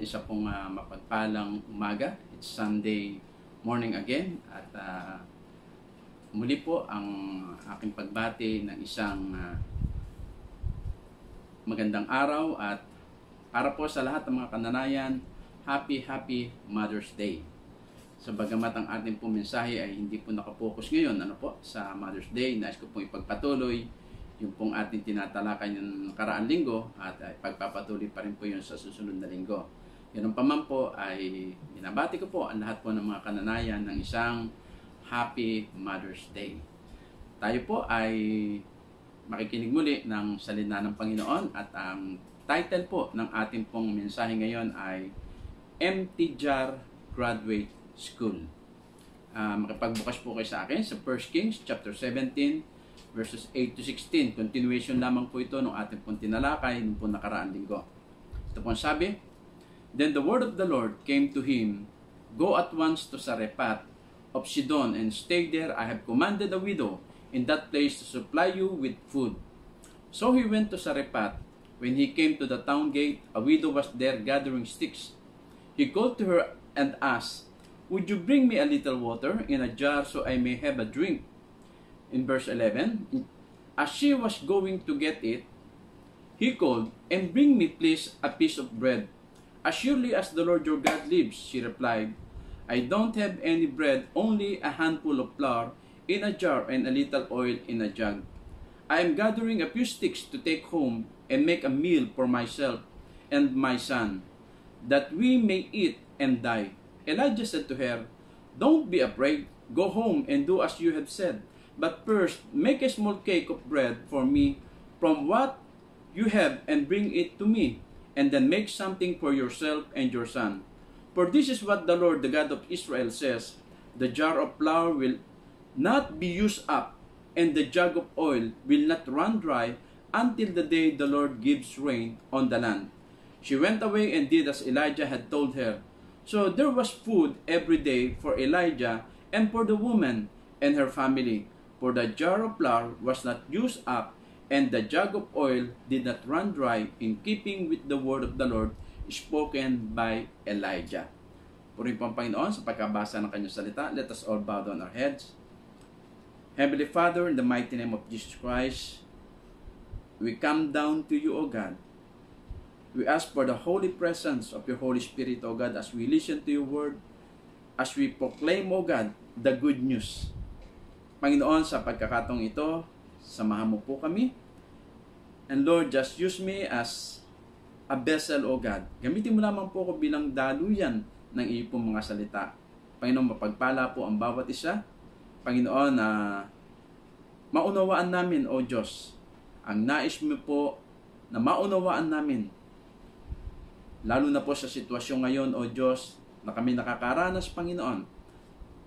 isa pong mapagpalang umaga. It's Sunday morning again at muli po ang aking pagbati ng isang magandang araw at para po sa lahat ng mga kananayan, Happy Mother's Day. So bagamat ang ating pong mensahe ay hindi po nakapokus ngayon sa Mother's Day, nais ko pong ipagpatuloy yung pong ating tinatalakay ng nakaraang linggo at pagpapatuloy pa rin po yun sa susunod na linggo. Ganun pa man po ay binabati ko po ang lahat po ng mga kananayan ng isang Happy Mother's Day. Tayo po ay makikinig muli ng salita ng Panginoon at ang title po ng ating pong mensahe ngayon ay Empty Jar Graduate School. Makipagbukas po kayo sa akin sa 1 Kings chapter 17 verses 8 to 16. Continuation lamang po ito ng ating pong tinalakay nung po nakaraang linggo. Ito po ang sabi, Then the word of the Lord came to him, Go at once to Sarephat of Sidon and stay there. I have commanded a widow in that place to supply you with food. So he went to Sarephat. When he came to the town gate, a widow was there gathering sticks. He called to her and asked, Would you bring me a little water in a jar so I may have a drink? In verse 11, as she was going to get it, he called, And bring me please a piece of bread. As surely as the Lord your God lives, she replied, I don't have any bread, only a handful of flour in a jar and a little oil in a jug. I am gathering a few sticks to take home and make a meal for myself and my son, that we may eat and die. Elijah said to her, Don't be afraid, go home and do as you have said. But first, make a small cake of bread for me from what you have and bring it to me, and then make something for yourself and your son. For this is what the Lord, the God of Israel, says, The jar of flour will not be used up, and the jug of oil will not run dry until the day the Lord gives rain on the land. She went away and did as Elijah had told her. So there was food every day for Elijah and for the woman and her family. For the jar of flour was not used up, and the jug of oil did not run dry, in keeping with the word of the Lord spoken by Elijah. Purihin po ang Panginoon sa pagkabasa ng kanyang salita. Let us all bow down our heads. Heavenly Father, in the mighty name of Jesus Christ, we come down to you, O God. We ask for the holy presence of your Holy Spirit, O God, as we listen to your word, as we proclaim, O God, the good news. Panginoon, sa pagkakataong ito, samahan mo po kami. And Lord, just use me as a vessel, O God. Gamitin mo lamang po ako bilang daluyan ng iyong pong mga salita. Panginoon, mapagpala po ang bawat isa. Panginoon, maunawaan namin, O Diyos, ang nais mo po na maunawaan namin. Lalo na po sa sitwasyon ngayon, O Diyos, na kami nakakaranas, Panginoon,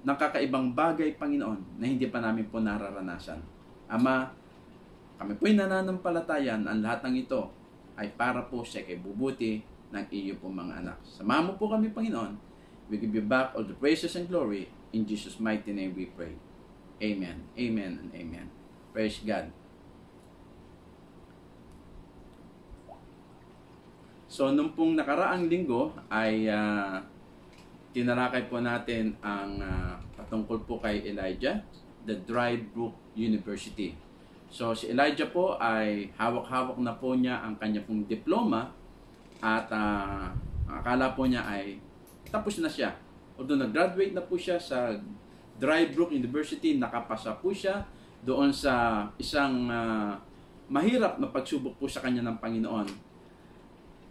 ng kakaibang bagay, Panginoon, na hindi pa namin po nararanasan. Ama, kami po'y nananampalatayan, ang lahat ng ito ay para po sa ikabubuti ng iyo pong mga anak. Samahan mo po kami, Panginoon. We give you back all the praises and glory. In Jesus' mighty name we pray. Amen. Amen and amen. Praise God. So, nung pong nakaraang linggo ay tinalakay po natin ang patungkol po kay Elijah, the Dry Brook University. So, si Elijah po ay hawak-hawak na po niya ang kanya pong diploma at akala po niya ay tapos na siya. Although nag-graduate na po siya sa Dry Brook University, nakapasa po siya doon sa isang mahirap na pagsubok po sa kanya ng Panginoon.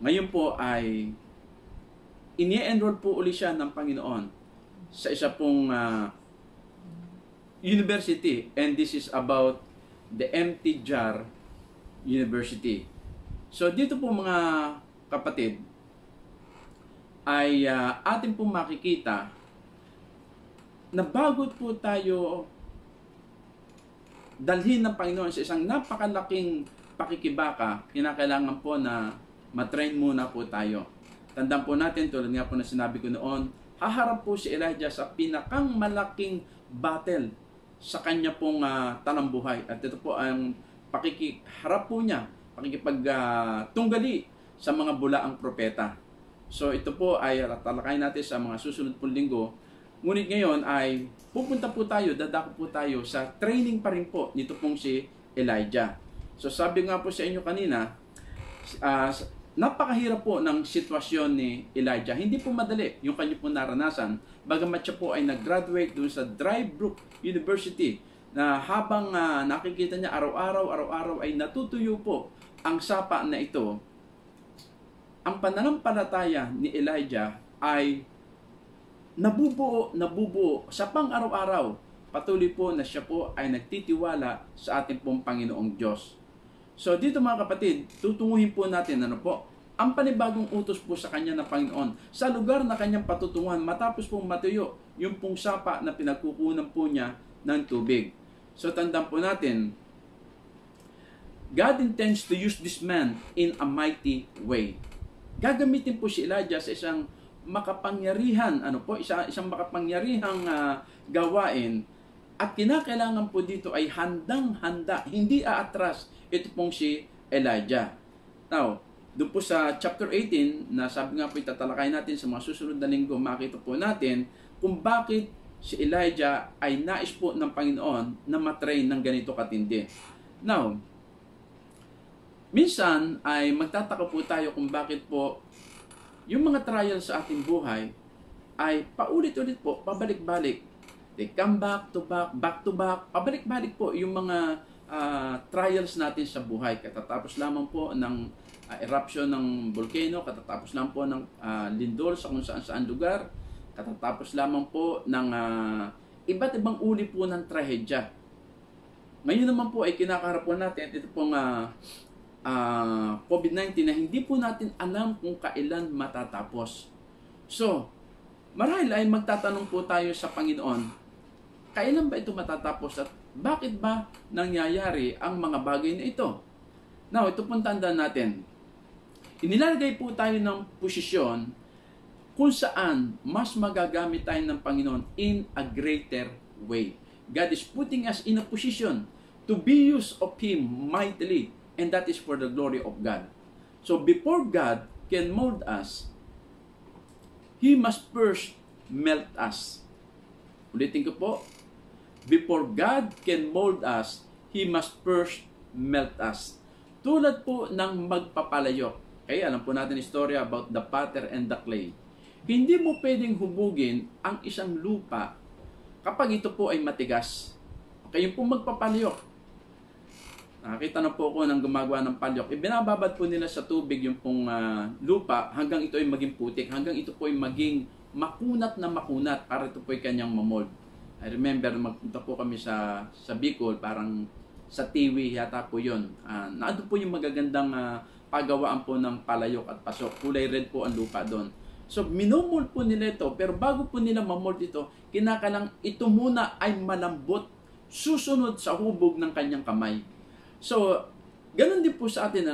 Ngayon po ay ini-enroll po uli siya ng Panginoon sa isa pong university, and this is about the Empty Jar University. So dito po mga kapatid ay atin pong makikita na bago po tayo dalhin ng Panginoon sa isang napakalaking pakikibaka, kinakailangan po na matrain muna po tayo. Tandaan po natin, tulad nga po na sinabi ko noon, haharap po si Elijah sa pinakang malaking battle sa kanya pong talambuhay. At ito po ang pakikiharap po niya, pakikipagtunggali sa mga bulaang propeta. So ito po ay talakayin natin sa mga susunod pong linggo. Ngunit ngayon ay pupunta po tayo, dadako po tayo sa training pa rin po nito pong si Elijah. So sabi nga po sa inyo kanina, napakahirap po ng sitwasyon ni Elijah. Hindi po madali yung kanya po naranasan. Bagamat siya po ay nag-graduate doon sa Dry Brook University na habang nakikita niya araw-araw ay natutuyo po ang sapa na ito. Ang pananampalataya ni Elijah ay nabubuo sa pang-araw-araw. Patuloy po na siya po ay nagtitiwala sa ating pong Panginoong Diyos. So dito mga kapatid, tutunguhin po natin ang panibagong utos po sa kanya na Panginoon sa lugar na kanyang patutunguhan matapos pong matuyo yung pong sapa na pinagkukunan po niya ng tubig. So tandaan po natin, God intends to use this man in a mighty way. Gagamitin po si Elijah sa isang makapangyarihan, isang makapangyarihang gawain, at kinakailangan po dito ay handang-handa, hindi aatras ito pong si Elijah. Now, doon po sa chapter 18, na sabi nga po itatalakay natin sa mga susunod na linggo, makita po natin kung bakit si Elijah ay nais po ng Panginoon na matrain ng ganito katindi. Now, minsan ay magtataka po tayo kung bakit po yung mga trials sa ating buhay ay paulit-ulit po, pabalik-balik. They come back to back, pabalik-balik po yung mga trials natin sa buhay. Katatapos lamang po ng eruption ng volcano, katatapos lamang po ng lindol sa kung saan lugar, katatapos lamang po ng iba't ibang uri po ng trahedya. Ngayon naman po ay kinakaharap po natin ito pong COVID-19 na hindi po natin alam kung kailan matatapos. So, marahil ay magtatanong po tayo sa Panginoon, kailan ba ito matatapos at bakit ba nangyayari ang mga bagay na ito? Now, ito pong tandaan natin. Inilalagay po tayo ng posisyon kung saan mas magagamit tayo ng Panginoon in a greater way. God is putting us in a position to be used of Him mightily, and that is for the glory of God. So before God can mold us, He must first melt us. Ulitin ko po, before God can mold us, He must first melt us. Tulad po ng magpapalayok. Okay, alam po natin istorya about the potter and the clay. Hindi mo pwedeng hubugin ang isang lupa kapag ito po ay matigas. Okay, yung po magpapalayok. Nakakita na po ako ng gumagawa ng palyok. Ibinababad po nila sa tubig yung pong lupa hanggang ito ay maging putik, hanggang ito po ay maging makunat na makunat para ito po ay kanyang mamold. I remember, magpunta po kami sa Bicol, parang sa Tiwi yata po yun. Naandun po yung magagandang pagawaan po ng palayok at pasok. Kulay red po ang lupa doon. So, minomold po nila ito, pero bago po nila mamold ito, kinakalang ito muna ay malambot, susunod sa hubog ng kanyang kamay. So, ganun din po sa atin,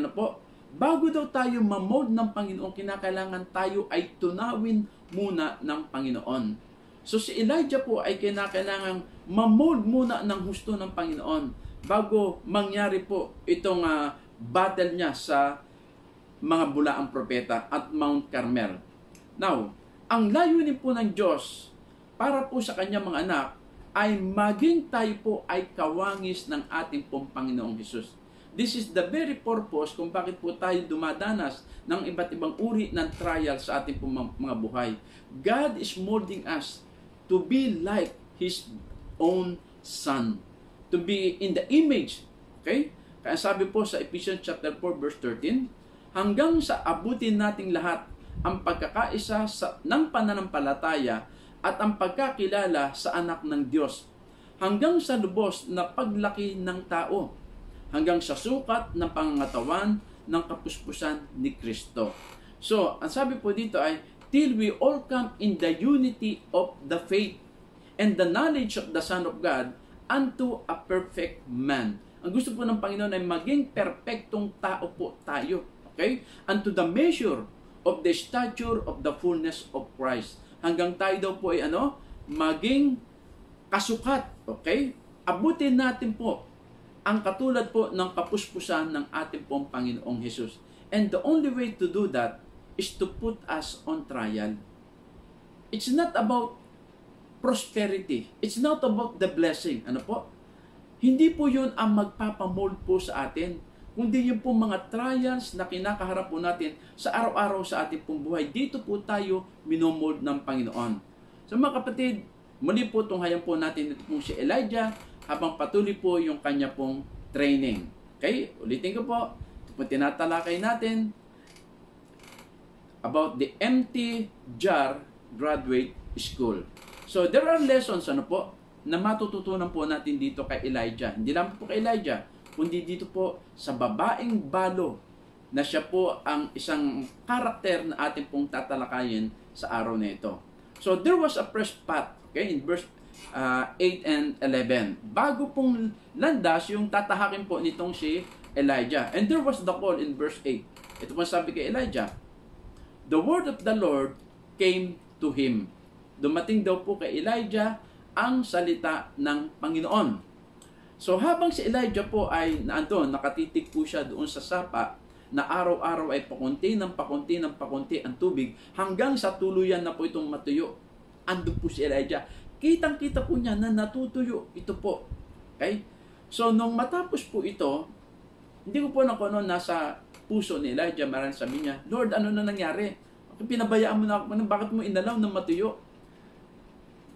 bago daw tayo mamold ng Panginoon, kinakailangan tayo ay tunawin muna ng Panginoon. So, si Elijah po ay kinakailangan mamold muna ng husto ng Panginoon bago mangyari po itong battle niya sa mga bulaang propeta at Mount Carmel. Now, ang layunin po ng Diyos para po sa kanyang mga anak ay maging tayo po ay kawangis ng ating pong Panginoong Hesus. This is the very purpose kung bakit po tayo dumadanas ng iba't ibang uri ng trial sa ating pong mga buhay. God is molding us to be like His own Son. To be in the image. Okay? Kaya sabi po sa Ephesians chapter 4 verse 13, hanggang sa abutin nating lahat ang pagkakaisa ng pananampalataya at ang pagkakilala sa anak ng Diyos, hanggang sa lubos na paglaki ng tao, hanggang sa sukat ng pangangatawan ng kapuspusan ni Kristo. So, ang sabi po dito ay, till we all come in the unity of the faith and the knowledge of the Son of God unto a perfect man. Ang gusto po ng Panginoon ay maging perpektong tao po tayo. Okay? Unto the measure of the stature of the fullness of Christ. Hanggang tayo daw po ay maging kasukat. Okay? Abutin natin po ang katulad po ng kapuspusan ng ating pong Panginoong Hesus. And the only way to do that is to put us on trial. It's not about prosperity. It's not about the blessing. Ano po? Hindi po yun ang magpapamold po sa atin. Kundi yun po mga trials na kinakaharap po natin sa araw-araw sa ating pong buhay. Dito po tayo minomold ng Panginoon. So mga kapatid, muli po tunghayan po natin ito pong si Elijah habang patuloy po yung kanya pong training. Okay? Ulitin ko po. Ito po tinatalakay natin about the empty jar graduate school. So there are lessons na matututunan po natin dito kay Elijah. Hindi lang po kay Elijah, kundi dito po sa babaeng balo na siya po ang isang karakter na ating pong tatalakayin sa araw na ito. So there was a first path, okay, in verse 8 and 11. Bago pong landas yung tatahakin po nitong si Elijah. And there was the call in verse 8. Ito po sabi kay Elijah, the word of the Lord came to him. Dumating daw po kay Elijah ang salita ng Panginoon. So habang si Elijah po ay nakatitig po siya doon sa sapa na araw-araw ay pakunti ng pakunti ang tubig hanggang sa tuluyan na po itong matuyo. Andun po si Elijah. Kitang-kita po niya na natutuyo ito po. Okay? So nung matapos po ito, hindi ko po na kung nasa puso ni Elijah, maraming sabi niya, Lord, ano na nangyari? Pinabayaan mo na ako, bakit mo inalaw na matuyo?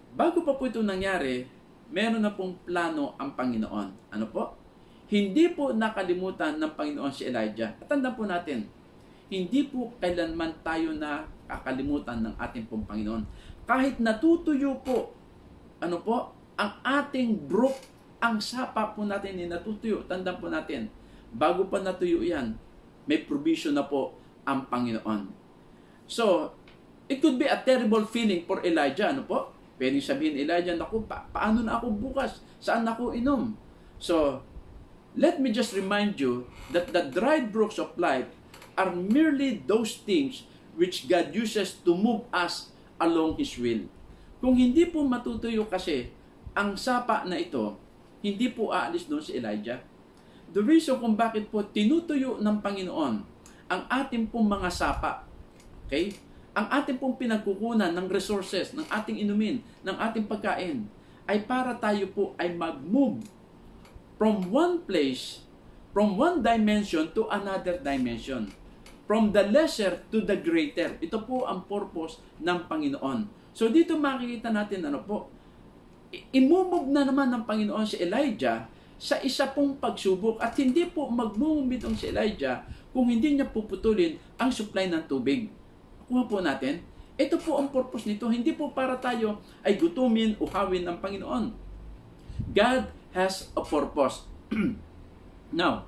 Bago pa po ito nangyari, meron na pong plano ang Panginoon. Ano po? Hindi po nakalimutan ng Panginoon si Elijah. Tandaan po natin, hindi po kailanman tayo na kakalimutan ng ating pong Panginoon. Kahit natutuyo po, ang ating brook, ang sapa po natin ni natutuyo. Tandaan po natin, bago pa natuyo yan, may provision na po ang Panginoon. So, it could be a terrible feeling for Elijah. Ano po? Pwedeng sabihin, Elijah, naku, paano na ako bukas? Saan ako inom? So, let me just remind you that the dried brooks of life are merely those things which God uses to move us along His will. Kung hindi po matutuyo kasi ang sapa na ito, hindi po aalis doon si Elijah. The reason kung bakit po tinutuyo ng Panginoon ang ating pong mga sapa, okay? Ang ating pong pinagkukunan ng resources, ng ating inumin, ng ating pagkain, ay para tayo po ay mag-move from one place, from one dimension to another dimension. From the lesser to the greater. Ito po ang purpose ng Panginoon. So dito makikita natin imumove na naman ng Panginoon si Elijah sa isa pong pagsubok at hindi po mag-move itong si Elijah kung hindi niya puputulin ang supply ng tubig. Kuha po natin, ito po ang purpose nito. Hindi po para tayo ay gutumin, uhawin ng Panginoon. God has a purpose. Now,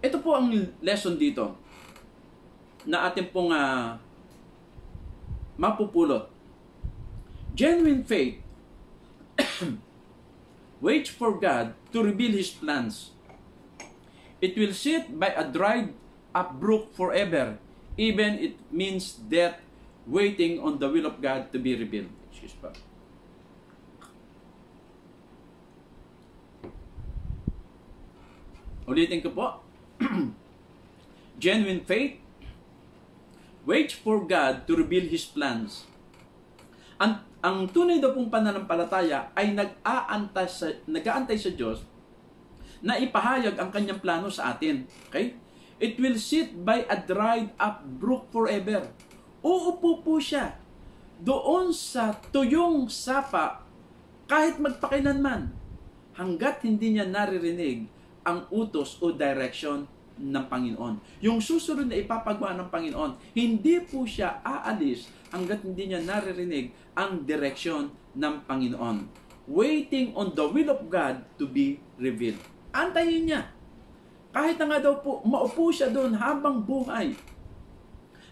ito po ang lesson dito na ating pong mapupulot. Genuine faith waits for God to reveal His plans. It will sit by a dried up brook forever, even it means death, waiting on the will of God to be revealed. Excuse me. Ulitin ko po. Genuine faith waits for God to reveal His plans. Ang tunay daw pong pananampalataya ay nag-aantay sa Diyos na ipahayag ang kanyang plano sa atin. Okay? It will sit by a dried up brook forever. Uupo po siya doon sa tuyong sapa kahit magpakailanman hanggat hindi niya naririnig ang utos o direction ng Panginoon. Yung susunod na ipapagawa ng Panginoon, hindi po siya aalis hanggat hindi niya naririnig ang direction ng Panginoon. Waiting on the will of God to be revealed. Antayin niya. Kahit na nga daw po, maupo siya doon habang buhay.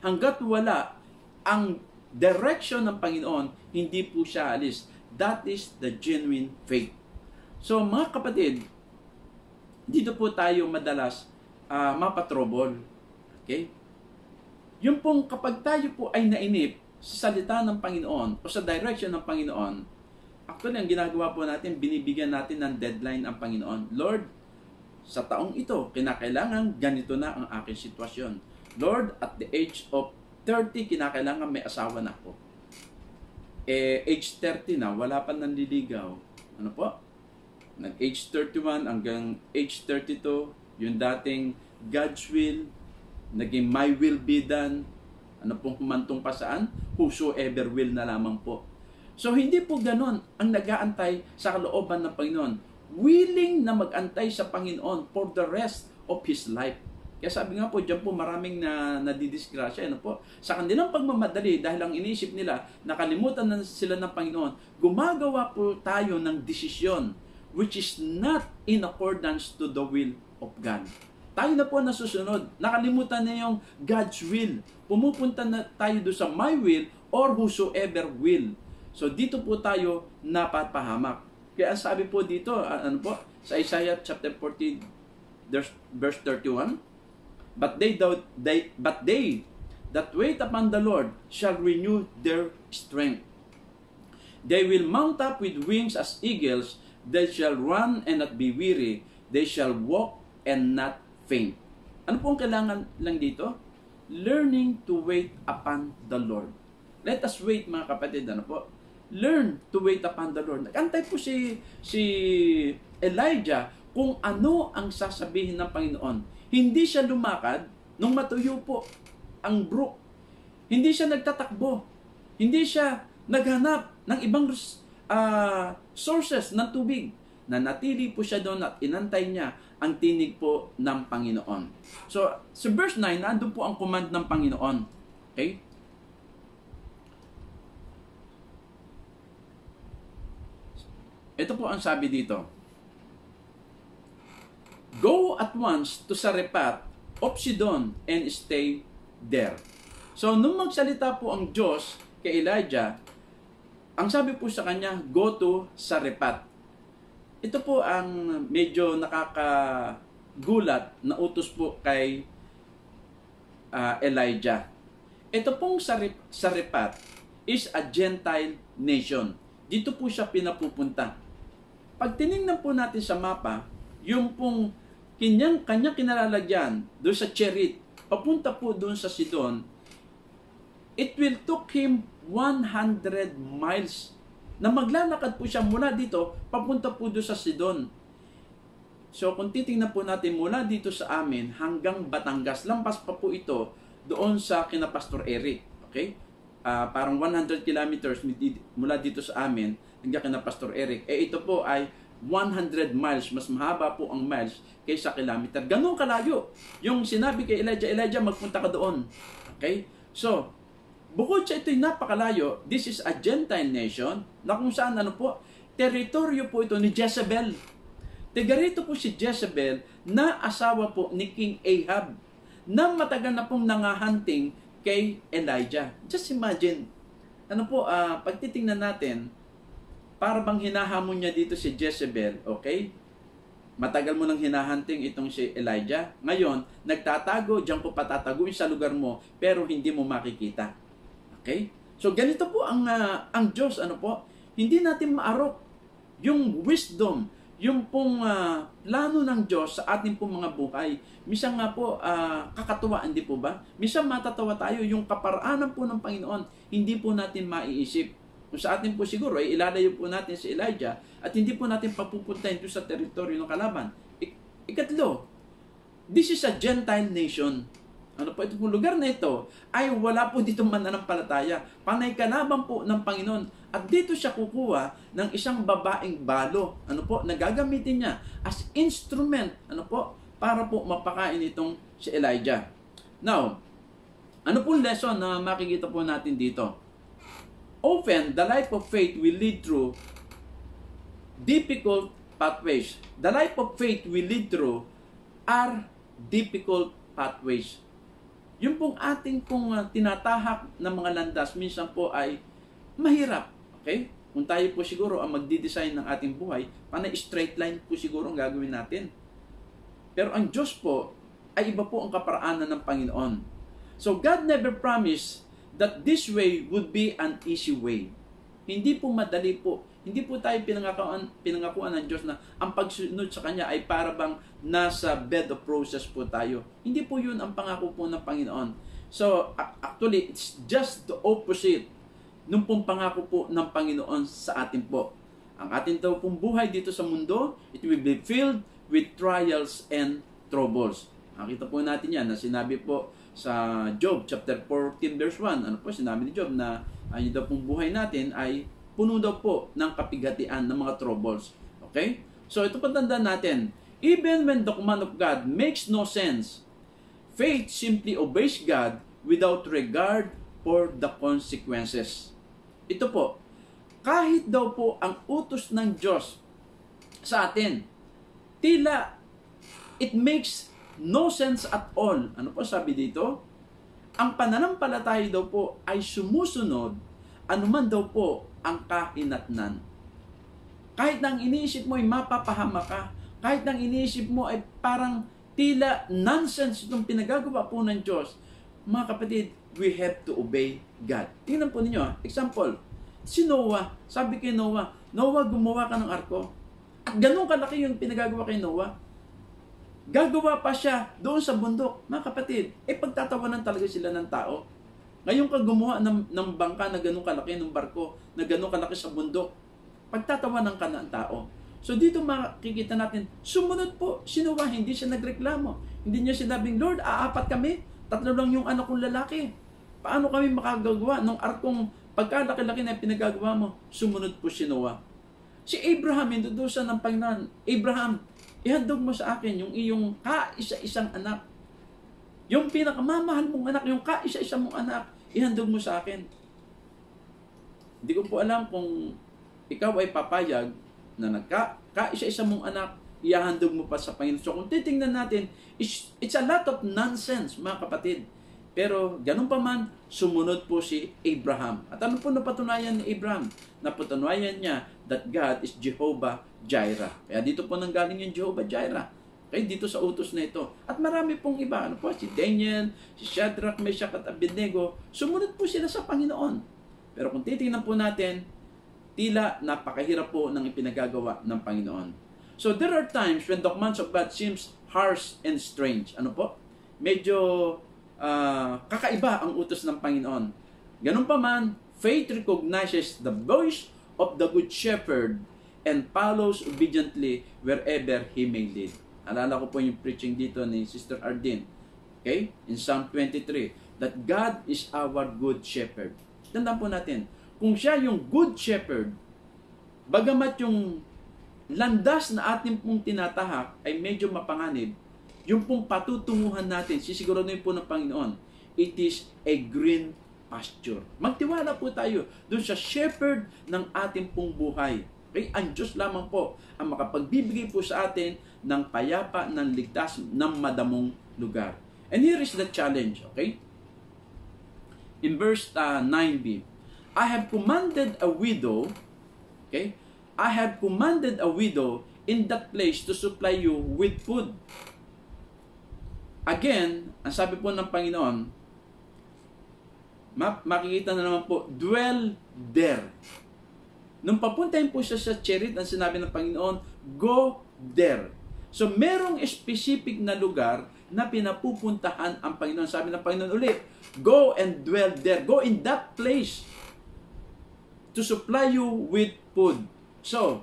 Hanggat wala ang direction ng Panginoon, hindi po siya alis. That is the genuine faith. So mga kapatid, dito po tayo madalas mapatrobol. Okay? Yung pong kapag tayo po ay nainip sa salita ng Panginoon o sa direction ng Panginoon, actually ang ginagawa po natin, binibigyan natin ng deadline ang Panginoon. Lord, sa taong ito, kinakailangan ganito na ang aking sitwasyon. Lord, at the age of 30, kinakailangan may asawa na ako. Age 30 na, wala pa nanliligaw. Ano po? Nag-age 31 hanggang age 32, yung dating God's will, naging my will be done. Ano pong kumantong pa saan? Whosoever will na lamang po. So, hindi po ganon ang nag-aantay sa kalooban ng Panginoon. Willing na mag-antay sa Panginoon for the rest of his life. Kaya sabi nga po, dyan po maraming nadidisgrasya. Ano po? Sa kanilang pagmamadali, dahil ang inisip nila, nakalimutan na sila ng Panginoon, gumagawa po tayo ng desisyon which is not in accordance to the will of God. Tayo na po nasusunod. Nakalimutan na yung God's will. Pumupunta na tayo doon sa my will or whosoever will. So dito po tayo napapahamak. Kaya sabi po dito, ano po, sa Isaiah chapter 40, verse 31, But they that wait upon the Lord shall renew their strength. They will mount up with wings as eagles. They shall run and not be weary. They shall walk and not faint. Ano pong kailangan lang dito? Learning to wait upon the Lord. Let us wait, mga kapatid. Ano po? Learn to wait upon the Lord. Nag-antay po si Elijah kung ano ang sasabihin ng Panginoon. Hindi siya lumakad nung matuyo po ang brook. Hindi siya nagtatakbo. Hindi siya naghanap ng ibang sources ng tubig. Nanatili po siya doon at inantay niya ang tinig po ng Panginoon. So, sa verse 9, nandun po ang command ng Panginoon. Okay? Ito po ang sabi dito. Go at once to Sarephat of Sidon and stay there. So, nung magsalita po ang Diyos kay Elijah, ang sabi po sa kanya, go to Sarephat. Ito po ang medyo nakakagulat na utos po kay Elijah. Ito pong Sarephat is a Gentile nation. Dito po siya pinapupunta. Pag tinignan po natin sa mapa, yung pong kanyang kinalalagyan doon sa Cherit, papunta po doon sa Sidon, it will took him 100 miles na maglalakad po siya mula dito, papunta po doon sa Sidon. So kung titingnan po natin mula dito sa amin hanggang Batangas, lampas pa po ito doon sa kina Pastor Eric. Okay? Parang 100 kilometers mula dito sa amin hanggang kina Pastor Eric. Ito po ay 100 miles, mas mahaba po ang miles kaysa kilometer. Ganun kalayo. Yung sinabi kay Elijah, magpunta ka doon. Okay? So, bukod sa ito'y napakalayo, this is a Gentile nation na kung saan teritoryo po ito ni Jezebel. Tigarito po si Jezebel na asawa po ni King Ahab na matagal na pong nangahunting kay Elijah. Just imagine, pag titingnan natin, para bang hinahamon niya dito si Jezebel, okay? Matagal mo nang hinahunting itong si Elijah. Ngayon, nagtatago, diyan ko patataguin sa lugar mo, pero hindi mo makikita. Okay? So, ganito po ang Diyos, hindi natin maarok yung wisdom, yung pong plano ng Diyos sa ating pong mga buhay. Minsan nga po, kakatuwaan, di po ba? Minsan matatawa tayo, yung kaparaanan po ng Panginoon, hindi po natin maiisip. Kung sa atin po siguro, ilalayo po natin si Elijah at hindi po natin papupuntahin doon sa teritoryo ng kalaban. Ikatlo, this is a Gentile nation. Itong lugar na ito ay wala po dito mananampalataya. Panay kalaban po ng Panginoon. At dito siya kukuha ng isang babaeng balo. Na gagamitin niya as instrument, para po mapakain itong si Elijah. Now, ano po lesson na makikita po natin dito? Often, the life of faith will lead through difficult pathways. The life of faith will lead through are difficult pathways. Yung pong ating tinatahak na mga landas, minsan po ay mahirap. Okay? Kung tayo po siguro ang magdi-design ng ating buhay, panay straight line po siguro ang gagawin natin. Pero ang Diyos po, ay iba po ang kaparaanan ng Panginoon. So, God never promised that this way would be an easy way. Hindi po madali po Hindi po tayo pinangakuan ng Diyos na ang pagsunod sa Kanya ay para bang nasa bed of roses po tayo. Hindi po yun ang pangako po ng Panginoon. So, actually, it's just the opposite nung pong pangako po ng Panginoon sa atin po. Ang atin daw pong buhay dito sa mundo, it will be filled with trials and troubles. Nakita po natin yan na sinabi po sa Job chapter 14 verse 1. Ano po sinabi ni Job na ay daw pong buhay natin ay puno daw po ng kapigatian ng mga troubles. Okay? So ito patandaan natin. Even when the command of God makes no sense, faith simply obeys God without regard for the consequences. Ito po, kahit daw po ang utos ng Diyos sa atin, tila it makes no sense at all. Ano po sabi dito? Ang pananampalataya daw po ay sumusunod anuman daw po ang kahinatnan. Kahit nang iniisip mo ay mapapahama ka, kahit nang iniisip mo ay parang tila nonsense itong pinagagawa po ng Diyos, mga kapatid, we have to obey God. Tingnan po ninyo, example, si Noah, sabi kay Noah, Noah, gumawa ka ng arko. At ganun kalaki yung pinagagawa kay Noah. Gagawa pa siya doon sa bundok. Mga kapatid, pagtatawanan talaga sila ng tao. Ngayon ka gumawa ng bangka na ganun kalaki, ng barko na ganun kalaki sa bundok. Pagtatawanan ka ng tao. So dito makikita natin, sumunod po si Noah, hindi siya nagreklamo. Hindi niya sinabing, Lord, aapat kami, 3 lang yung anak kong lalaki. Paano kami makagagawa ng arkong pagkalaki-laki na pinagagawa mo? Sumunod po si Noah. Si Abraham, indudusan ng Panginoon, Abraham, ihandog mo sa akin yung iyong kaisa-isang anak. Yung pinakamamahal mong anak, yung kaisa-isang mong anak, ihandog mo sa akin. Hindi ko po alam kung ikaw ay papayag na kaisa-isang mong anak, ihahandog mo pa sa Panginoon. So kung titingnan natin, it's a lot of nonsense, mga kapatid. Pero ganun pa man, sumunod po si Abraham. At ano po napatunayan ni Abraham? Napatunayan niya that God is Jehovah Jireh. Kaya dito po nanggaling yung Jehovah Jireh. Okay, dito sa utos na ito. At marami pong iba. Ano po? Si Daniel, si Shadrach, Meshach at Abednego. Sumunod po sila sa Panginoon. Pero kung titingnan po natin, tila napakahirap po ng ipinagagawa ng Panginoon. So there are times when the commands of God seems harsh and strange. Ano po? Medyo kakaiba ang utos ng Panginoon. Ganun pa man, faith recognizes the voice of the Good Shepherd and follows obediently wherever He may lead. Alala ko po yung preaching dito ni Sister Ardin. Okay? In Psalm 23, that God is our Good Shepherd. Tandaan po natin, kung siya yung Good Shepherd, bagamat yung landas na ating pong tinatahak ay medyo mapanganib, yung pong patutunguhan natin, sisiguraduhin po ng Panginoon, it is a green pasture. Magtiwala po tayo doon sa shepherd ng ating pong buhay. Okay? Ang Diyos lamang po ang makapagbibigay po sa atin ng payapa, ng ligtas, ng madamong lugar. And here is the challenge, okay? In verse 9b, I have commanded a widow, okay? I have commanded a widow in that place to supply you with food. Again, ang sabi po ng Panginoon, makikita na naman po, dwell there. Nung papuntahin po siya sa Cherit, ang sinabi ng Panginoon, go there. So, merong specific na lugar na pinapupuntahan ang Panginoon. Sabi ng Panginoon ulit, go and dwell there. Go in that place to supply you with food. So,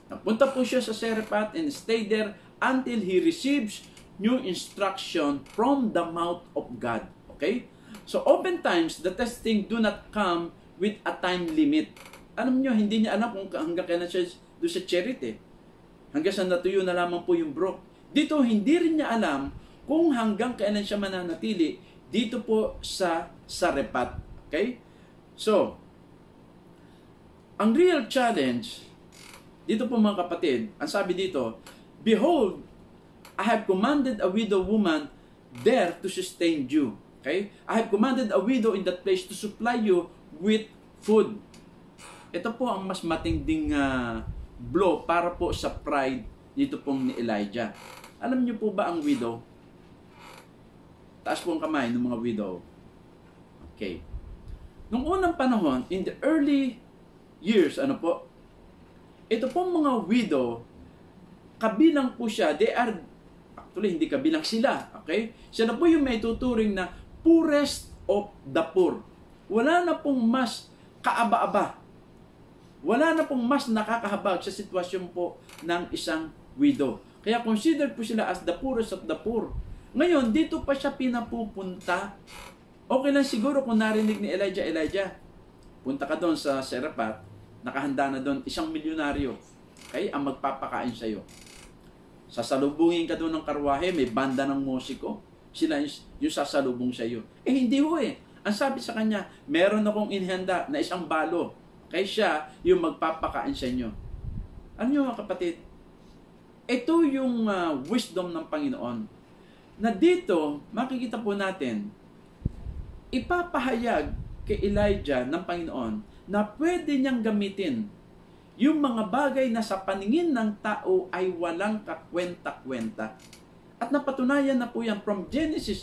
napunta po siya sa Serephat and stay there until he receives new instruction from the mouth of God. Okay? So, oftentimes, the testing do not come with a time limit. Alam nyo, hindi niya alam kung hanggang kailan siya doon sa Cherit. Hanggang sa natuyo na lamang po yung brook. Dito, hindi rin niya alam kung hanggang kailan siya mananatili dito po sa Serephat. Okay? So, ang real challenge, dito po mga kapatid, ang sabi dito, behold, I have commanded a widow woman there to sustain you. Okay? I have commanded a widow in that place to supply you with food. Ito po ang mas matinding blow para po sa pride dito pong ni Elijah. Alam niyo po ba ang widow? Taas po ang kamay ng mga widow. Okay. Nung unang panahon, in the early years, ano po, ito pong mga widow, kabilang po siya, actually hindi kabilang sila, okay? Siya na po yung may tuturing na poorest of the poor. Wala na pong mas kaaba-aba. Wala na pong mas nakakahabag sa sitwasyon po ng isang widow. Kaya consider po sila as the poorest of the poor. Ngayon, dito pa siya pinapupunta. Okay lang siguro kung narinig ni Elijah, punta ka doon sa Seraphat, nakahanda na doon isang milyonaryo. Okay? Ang magpapakain sa'yo. Sasalubungin ka doon ng karwahe, may banda ng musiko. Sila yung sasalubong sa'yo. Hindi ho eh. Ang sabi sa kanya, meron akong inihanda na isang balo. Kaya siya yung magpapakain sa inyo. Ano nyo mga kapatid? Ito yung wisdom ng Panginoon. Na dito, makikita po natin, ipapahayag kay Elijah ng Panginoon na pwede niyang gamitin yung mga bagay na sa paningin ng tao ay walang kakwenta-kwenta. At napatunayan na po yan from Genesis,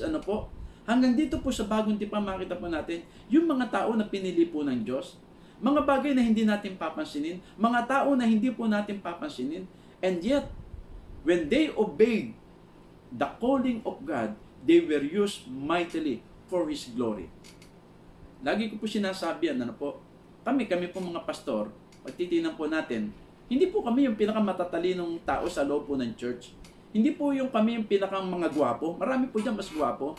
hanggang dito po sa Bagong Tipan, makita po natin yung mga tao na pinili po ng Diyos, mga bagay na hindi natin papansinin, mga tao na hindi po natin papansinin, and yet, when they obeyed the calling of God, they were used mightily for His glory. Lagi ko po sinasabi yan, kami po mga pastor, pagtitinan po natin, hindi po kami yung pinakamatalinong tao sa loob po ng church. Hindi po yung kami yung pinakang mga gwapo. Marami po dyan mas gwapo.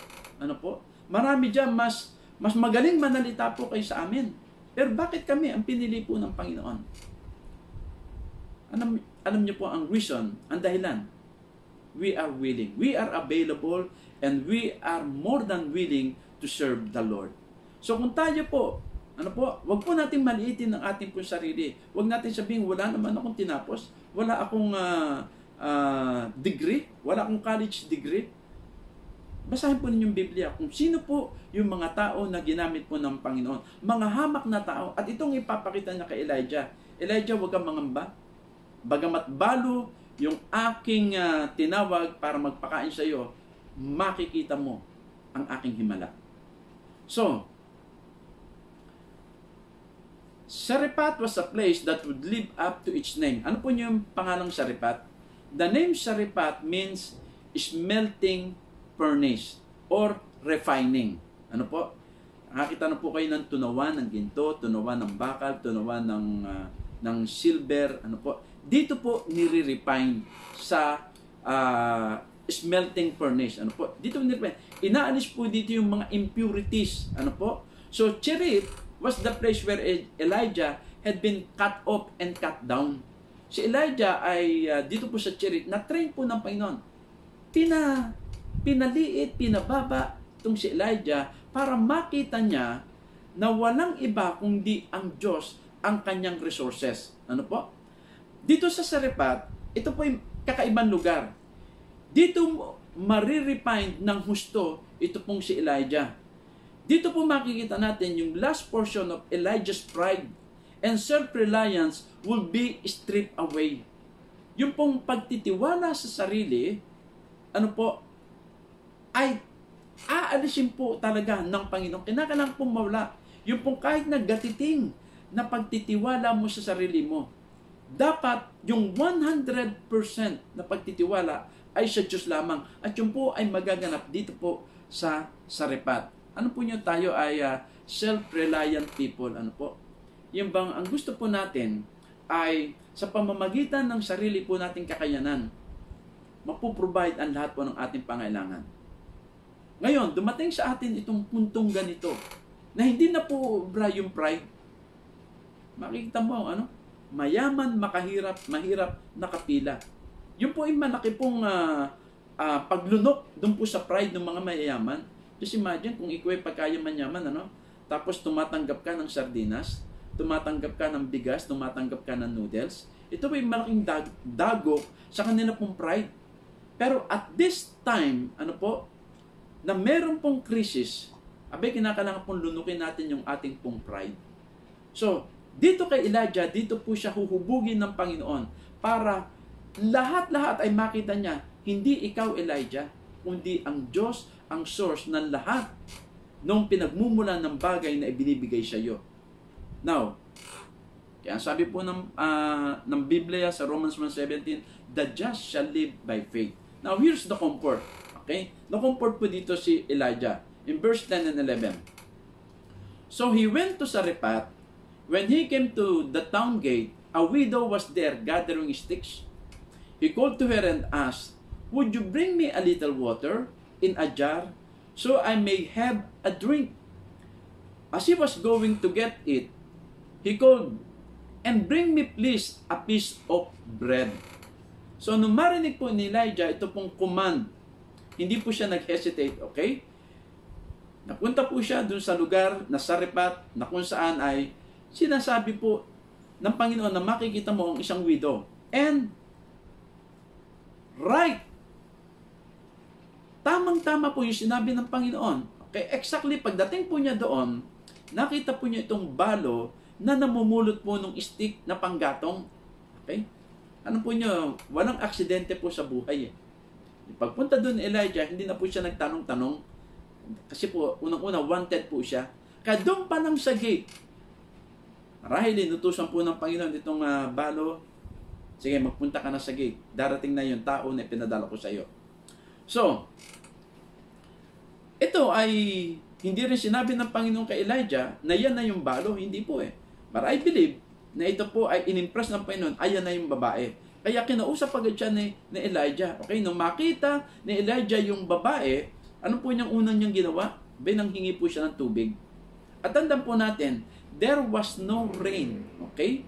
Marami dyan mas magaling manalita po kayo sa amin. Pero bakit kami ang pinili po ng Panginoon? Alam niyo po ang reason, ang dahilan. We are willing. We are available and we are more than willing to serve the Lord. So kung tayo po, wag po natin maliitin ang ating po sarili. Wag natin sabihin, wala naman akong tinapos. Wala akong degree. Wala akong college degree. Basahin po ninyong Biblia kung sino po yung mga tao na ginamit po ng Panginoon. Mga hamak na tao. At itong ipapakita niya kay Elijah. Elijah, wag kang mangamba. Bagamat balo yung aking tinawag para magpakain sa iyo, makikita mo ang aking himala. So, Sarephat was a place that would live up to its name. Ano po yung pangalang Sarephat? The name Sarephat means smelting furnace or refining. Ano po? Nakakita na po kayo ng tunawan ng ginto, tunawan ng bakal, tunawan ng silver. Ano po? Dito po nire-refine sa smelting furnace. Ano po? Dito nire-refine. Inaalis po dito yung mga impurities. Ano po? So, Cherith was the place where Elijah had been cut off and cut down. Si Elijah ay dito po sa Cherith, na-train po ng Panginoon. Pinaliit, pinababa itong si Elijah para makita niya na walang iba kundi ang Diyos ang kanyang resources. Ano po? Dito sa Sarephat, ito po yung kakaibang lugar. Dito marirefine ng husto ito pong si Elijah. Dito po makikita natin yung last portion of Elijah's pride and self-reliance will be stripped away. Yung pong pagtitiwala sa sarili, ay aalisin po talaga ng Panginoon. Kinakailangan pong mawala. Yung pong kahit nagatiting na pagtitiwala mo sa sarili mo, dapat yung 100% na pagtitiwala ay sa Diyos lamang. At yung po ay magaganap dito po sa Sarephat. Ano po nyo, tayo ay self-reliant people. Ano po? Yung bang ang gusto po natin ay sa pamamagitan ng sarili po nating kakayanan, mapoprovide ang lahat po ng ating pangailangan. Ngayon, dumating sa atin itong puntong ganito na hindi na po yung pride. Makikita mo, mayaman, makahirap, mahirap, nakapila. Yung po ay malaki pong paglunok doon po sa pride ng mga mayayaman. Just imagine kung ikaw ay pagkayaman-yaman, tapos tumatanggap ka ng sardinas, tumatanggap ka ng bigas, tumatanggap ka ng noodles. Ito ay malaking dagok sa kanila pong pride. Pero at this time, na meron pong krisis, kinakailangan pong lunukin natin yung ating pong pride. So, dito kay Elijah, dito po siya huhubugin ng Panginoon para lahat-lahat ay makita niya, hindi ikaw Elijah, kundi ang Diyos ang source ng lahat ng pinagmumulan ng bagay na ibinibigay sa iyo. Now, Kaya sabi po ng Biblia sa Romans 1:17, the just shall live by faith. Now, here's the comfort. Okay? The comfort po dito si Elijah. In verse 10 and 11. So he went to Zarephath. When he came to the town gate, a widow was there gathering sticks. He called to her and asked, would you bring me a little water in a jar so I may have a drink? As he was going to get it, he called, and bring me please a piece of bread. So nung marinig po ni Elijah, ito pong command, hindi po siya nag-hesitate, okay? Napunta po siya dun sa lugar na Zarephath, na kung saan ay sinasabi po ng Panginoon na makikita mo ang isang widow. And right, tamang-tama po yung sinabi ng Panginoon. Okay, exactly pagdating po niya doon, nakita po niya itong balo na namumulot po ng stick na panggatong. Okay? Ano po niyo, walang aksidente po sa buhay. Pagpunta doon ni Elijah, hindi na po siya nagtanong-tanong. Kasi po, unang-una, wanted po siya. Kaya doon pa lang sa gate, marahil inutusan po ng Panginoon itong balo, sige, magpunta ka na sa gate. Darating na yung tao na pinadala ko sa iyo. So, ito ay hindi rin sinabi ng Panginoon kay Elijah na yan na yung balo. Hindi po eh. But I believe na ito po ay inimpress ng Panginoon, ayan na yung babae. Kaya kinausap agad siya ni Elijah. Okay, nung makita ni Elijah yung babae, ano po niyang unang niyang ginawa? Nanghingi po siya ng tubig. At tandaan po natin, there was no rain. Okay?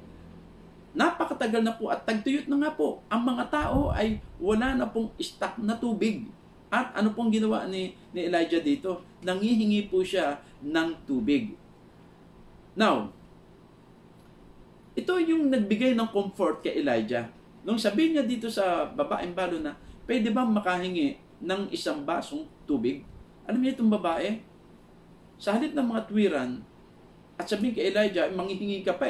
Napakatagal na po at tagtuyot na nga po. Ang mga tao ay wala na pong stock na tubig. At ano pong ginawa ni Elijah dito? Nanghihingi po siya ng tubig. Now, ito yung nagbigay ng comfort kay Elijah. Nung sabihin niya dito sa babaeng balo na, pwede ba makahingi ng isang basong tubig? Alam niyo itong babae? Sa halip ng mga tuwiran, at sabihin kay Elijah, manghihingi ka pa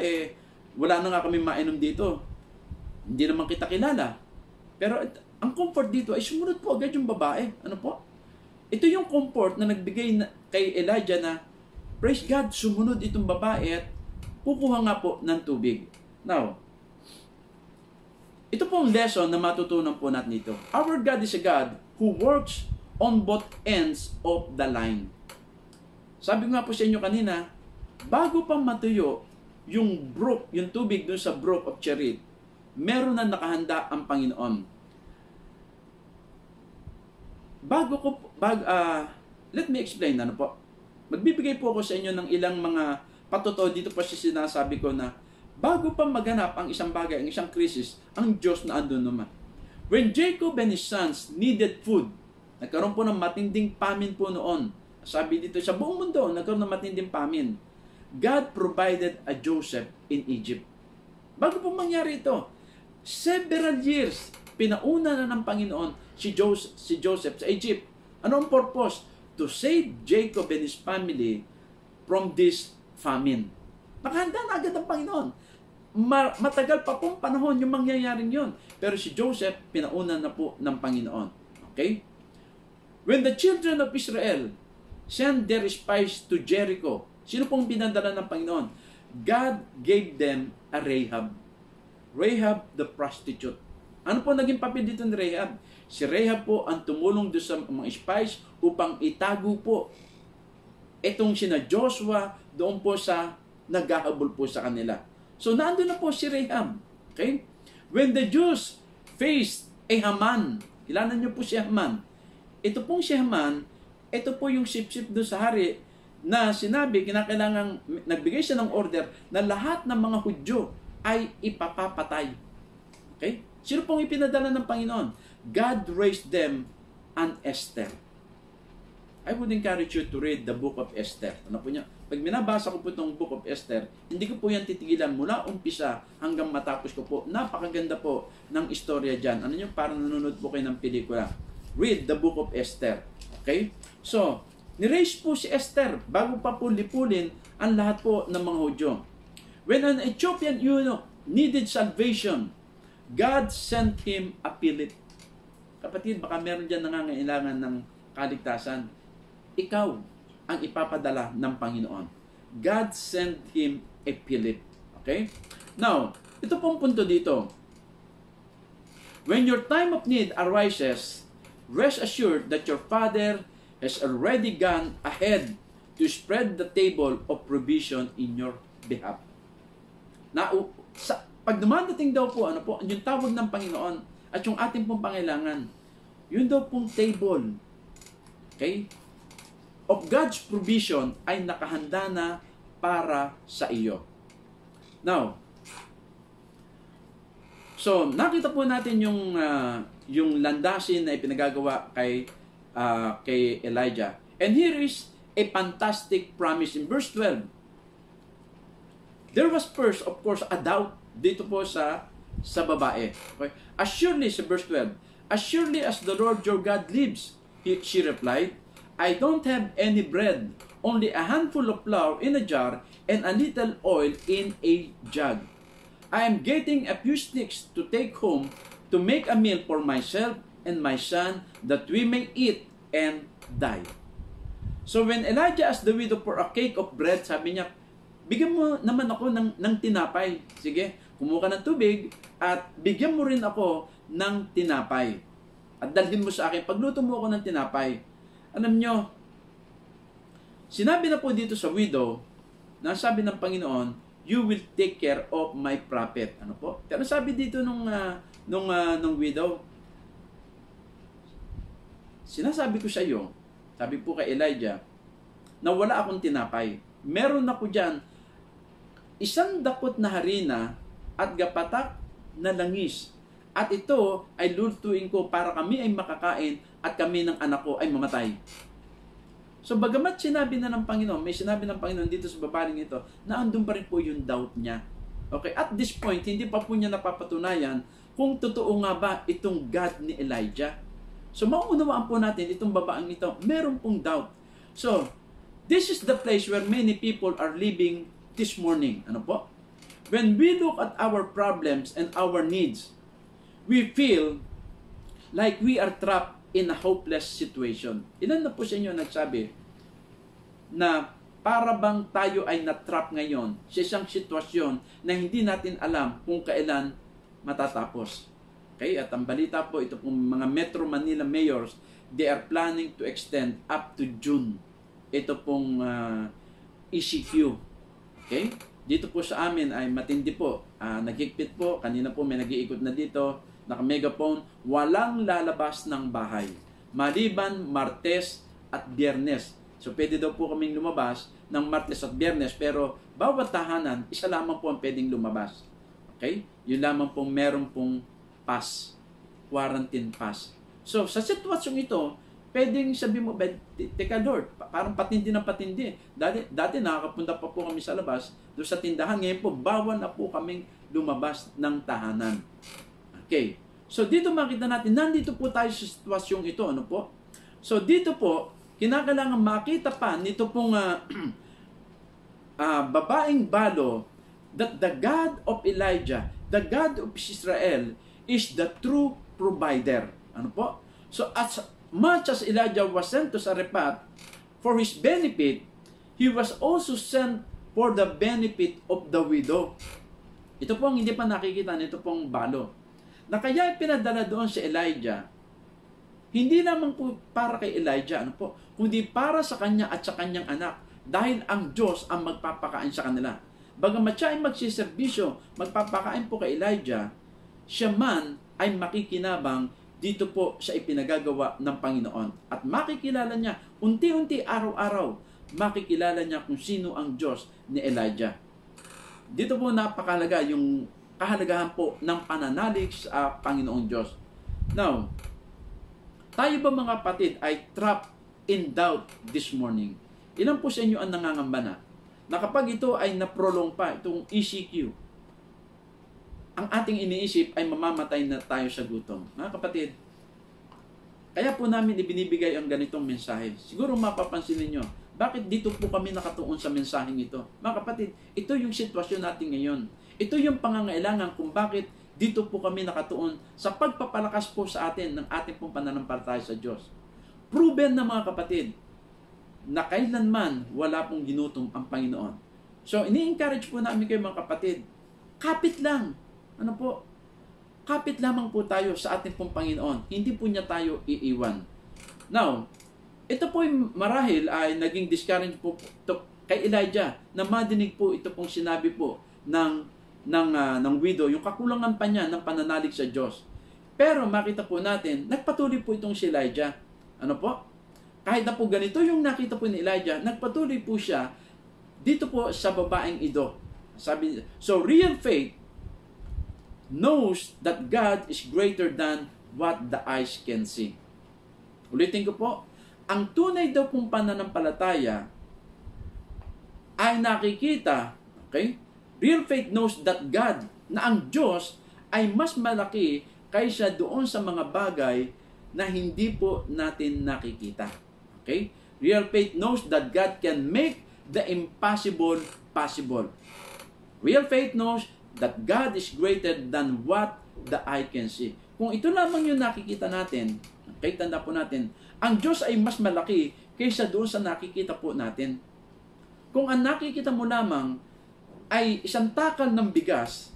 wala na nga kami mainom dito. Hindi naman kita kilala. Pero ang comfort dito ay sumunod po agad yung babae. Ano po? Ito yung comfort na nagbigay kay Elijah na, praise God, sumunod itong babae at kukuha nga po ng tubig. Now, ito pong lesson na matutunan po natin dito. Our God is a God who works on both ends of the line. Sabi nga po sa inyo kanina, bago pa matuyo yung brook, yung tubig dun sa brook of Cherith, meron na nakahanda ang Panginoon. Let me explain, ano po. Magbibigay po ako sa inyo ng ilang mga patotoo dito pa sinasabi ko na bago pa maganap ang isang bagay, ang isang krisis, ang Diyos na andun naman. When Jacob and his sons needed food, nagkaroon po ng matinding famine po noon. Sabi dito, sa buong mundo, nagkaroon ng matinding famine. God provided a Joseph in Egypt. Bago po mangyari ito, several years, pinauna na ng Panginoon si Joseph sa Egypt. Ano ang purpose? To save Jacob and his family from this famine. Nakahanda na agad ang Panginoon. Matagal pa pong panahon yung mangyayaring yun. Pero si Joseph, pinauna na po ng Panginoon. Okay? When the children of Israel sent their spies to Jericho, sino pong pinadala ng Panginoon? God gave them a Rahab. Rahab the prostitute. Ano po naging papel dito ni Rahab? Si Rahab po ang tumulong doon sa mga spies upang itago po itong sina Joshua doon po sa naghahabol po sa kanila. So, nandun na po si Rahab. Okay? When the Jews faced a Haman, kilala niyo po si Haman. Ito pong si Haman, ito po yung sip-sip doon sa hari na sinabi, kinakailangan, nagbigay siya ng order na lahat ng mga Hudyo ay ipapapatay. Okay? Sino pong ipinadala ng Panginoon? God raised them an Esther. I would encourage you to read the book of Esther. Ano po niya? Pag minabasa ko po itong book of Esther, hindi ko po yan titigilan mula umpisa hanggang matapos ko po. Napakaganda po ng istorya dyan. Ano nyo? Parang nanonood po kayo ng pelikula. Read the book of Esther. Okay? So, ni-raise po si Esther bago pa po lipulin ang lahat po ng mga Hudyo. When an Ethiopian eunuch needed salvation, God sent him a Philip. Kapatid, baka meron dyan nangangailangan ng kaligtasan. Ikaw ang ipapadala ng Panginoon. God sent him a Philip. Okay? Now, ito pong punto dito. When your time of need arises, rest assured that your Father has already gone ahead to spread the table of provision in your behalf. Pag dumadating daw po, yung tawag ng Panginoon at yung ating pong pangailangan, yun daw pong table, okay, of God's provision ay nakahanda na para sa iyo. Now, so nakita po natin yung landasin na ipinagagawa kay Elijah. And here is a fantastic promise in verse 12. There was first, of course, a doubt dito po sa babae. Okay? As surely, sa verse 12, as surely as the Lord your God lives, she replied, I don't have any bread, only a handful of flour in a jar and a little oil in a jug. I am getting a few sticks to take home to make a meal for myself and my son that we may eat and die. So when Elijah asked the widow for a cake of bread, sabi niya, bigyan mo naman ako ng tinapay. Sige, kumuha ka ng tubig at bigyan mo rin ako ng tinapay. At dalhin mo sa akin, pagluto mo ako ng tinapay. Alam nyo, sinabi na po dito sa widow, na sabi ng Panginoon, you will take care of my prophet. Ano po? Pero sabi dito nung widow, sinasabi ko sa iyo, sabi po kay Elijah, na wala akong tinapay. Meron ako dyan, 100 na harina at gapatak na langis. At ito ay lulutuin ko para kami ay makakain at kami ng anak ko ay mamatay. So bagamat sinabi na ng Panginoon, may sinabi ng Panginoon dito sa babaeng ito, na andun pa rin po yung doubt niya. Okay, at this point, hindi pa po niya napapatunayan kung totoo nga ba itong God ni Elijah. So mauunawaan po natin itong babaeng ito, meron pong doubt. So, this is the place where many people are living this morning. Ano po? When we look at our problems and our needs, we feel like we are trapped in a hopeless situation. Ilan na po sa inyo nagsabi na para bang tayo ay na-trap ngayon sa isang sitwasyon na hindi natin alam kung kailan matatapos. Okay? At ang balita po, ito pong mga Metro Manila mayors, they are planning to extend up to June. Ito pong ECQ. Okay? Dito po sa amin ay matindi po. Naghigpit po. Kanina po may nag-iikot na dito. Naka-megaphone. Walang lalabas ng bahay. Maliban Martes at Biyernes. So pwede daw po kaming lumabas ng Martes at Biyernes. Pero bawat tahanan, isa lamang po ang pwedeng lumabas. Okay? Yun lamang pong meron pong pass. Quarantine pass. So sa sitwasyong ito, pwedeng sabi mo, teka Lord, parang patindi na patindi. Dati nakakapunta pa po kami sa labas, doon sa tindahan. Ngayon po, bawal na po kaming lumabas ng tahanan. Okay. So dito makita natin, nandito po tayo sa sitwasyong ito. Ano po? So dito po, kinakailangan makita pa nito pong babaeng balo that the God of Elijah, the God of Israel, is the true provider. Ano po? So as much as Elijah was sent to Zarephath for his benefit, he was also sent for the benefit of the widow. Ito po ang hindi pa nakikita nito pong balo. Na kaya pinadala doon si Elijah, hindi naman po para kay Elijah, ano po, kundi para sa kanya at sa kanyang anak. Dahil ang Diyos ang magpapakain sa kanila. Bagamat siya ay magsiservisyo, magpapakain po kay Elijah, siya man ay makikinabang dito po sa ipinagagawa ng Panginoon. At makikilala niya, unti-unti, araw-araw, makikilala niya kung sino ang Diyos ni Elijah. Dito po napakahalaga yung kahalagahan po ng pananalig sa Panginoong Diyos. Now, tayo ba mga kapatid ay trapped in doubt this morning? Ilan po sa inyo ang nangangamba na kapag ito ay naprolong pa, itong ECQ, ang ating iniisip ay mamamatay na tayo sa gutom. Mga kapatid, kaya po namin ibinibigay ang ganitong mensahe. Siguro mapapansin ninyo, bakit dito po kami nakatuon sa mensaheng ito? Mga kapatid, ito yung sitwasyon natin ngayon. Ito yung pangangailangan kung bakit dito po kami nakatuon sa pagpapalakas po sa atin ng ating pong pananampalataya sa Diyos. Proven na mga kapatid, na kailanman wala pong ginutom ang Panginoon. So, ini-encourage po namin kayo mga kapatid, kapit lang. Ano po? Kapit lamang po tayo sa ating pong Panginoon. Hindi po niya tayo iiwan. Now, ito po marahil ay naging discourage po kay Elijah na madinig po ito pong sinabi po ng widow, yung kakulangan pa niya ng pananalig sa Diyos. Pero makita po natin, nagpatuloy po itong si Elijah. Ano po? Kahit na po ganito yung nakita po ni Elijah, nagpatuloy po siya dito po sa babaeng ito. So real faith knows that God is greater than what the eyes can see. Ulitin ko po, ang tunay daw pong pananampalataya ay nakikita, okay? Real faith knows that God, na ang Diyos ay mas malaki kaysa doon sa mga bagay na hindi po natin nakikita. Okay? Real faith knows that God can make the impossible possible. Real faith knows that God is greater than what the eye can see. Kung ito lamang yung nakikita natin, okay, tanda po natin, ang Diyos ay mas malaki kaysa doon sa nakikita po natin. Kung ang nakikita mo lamang ay isang takal ng bigas,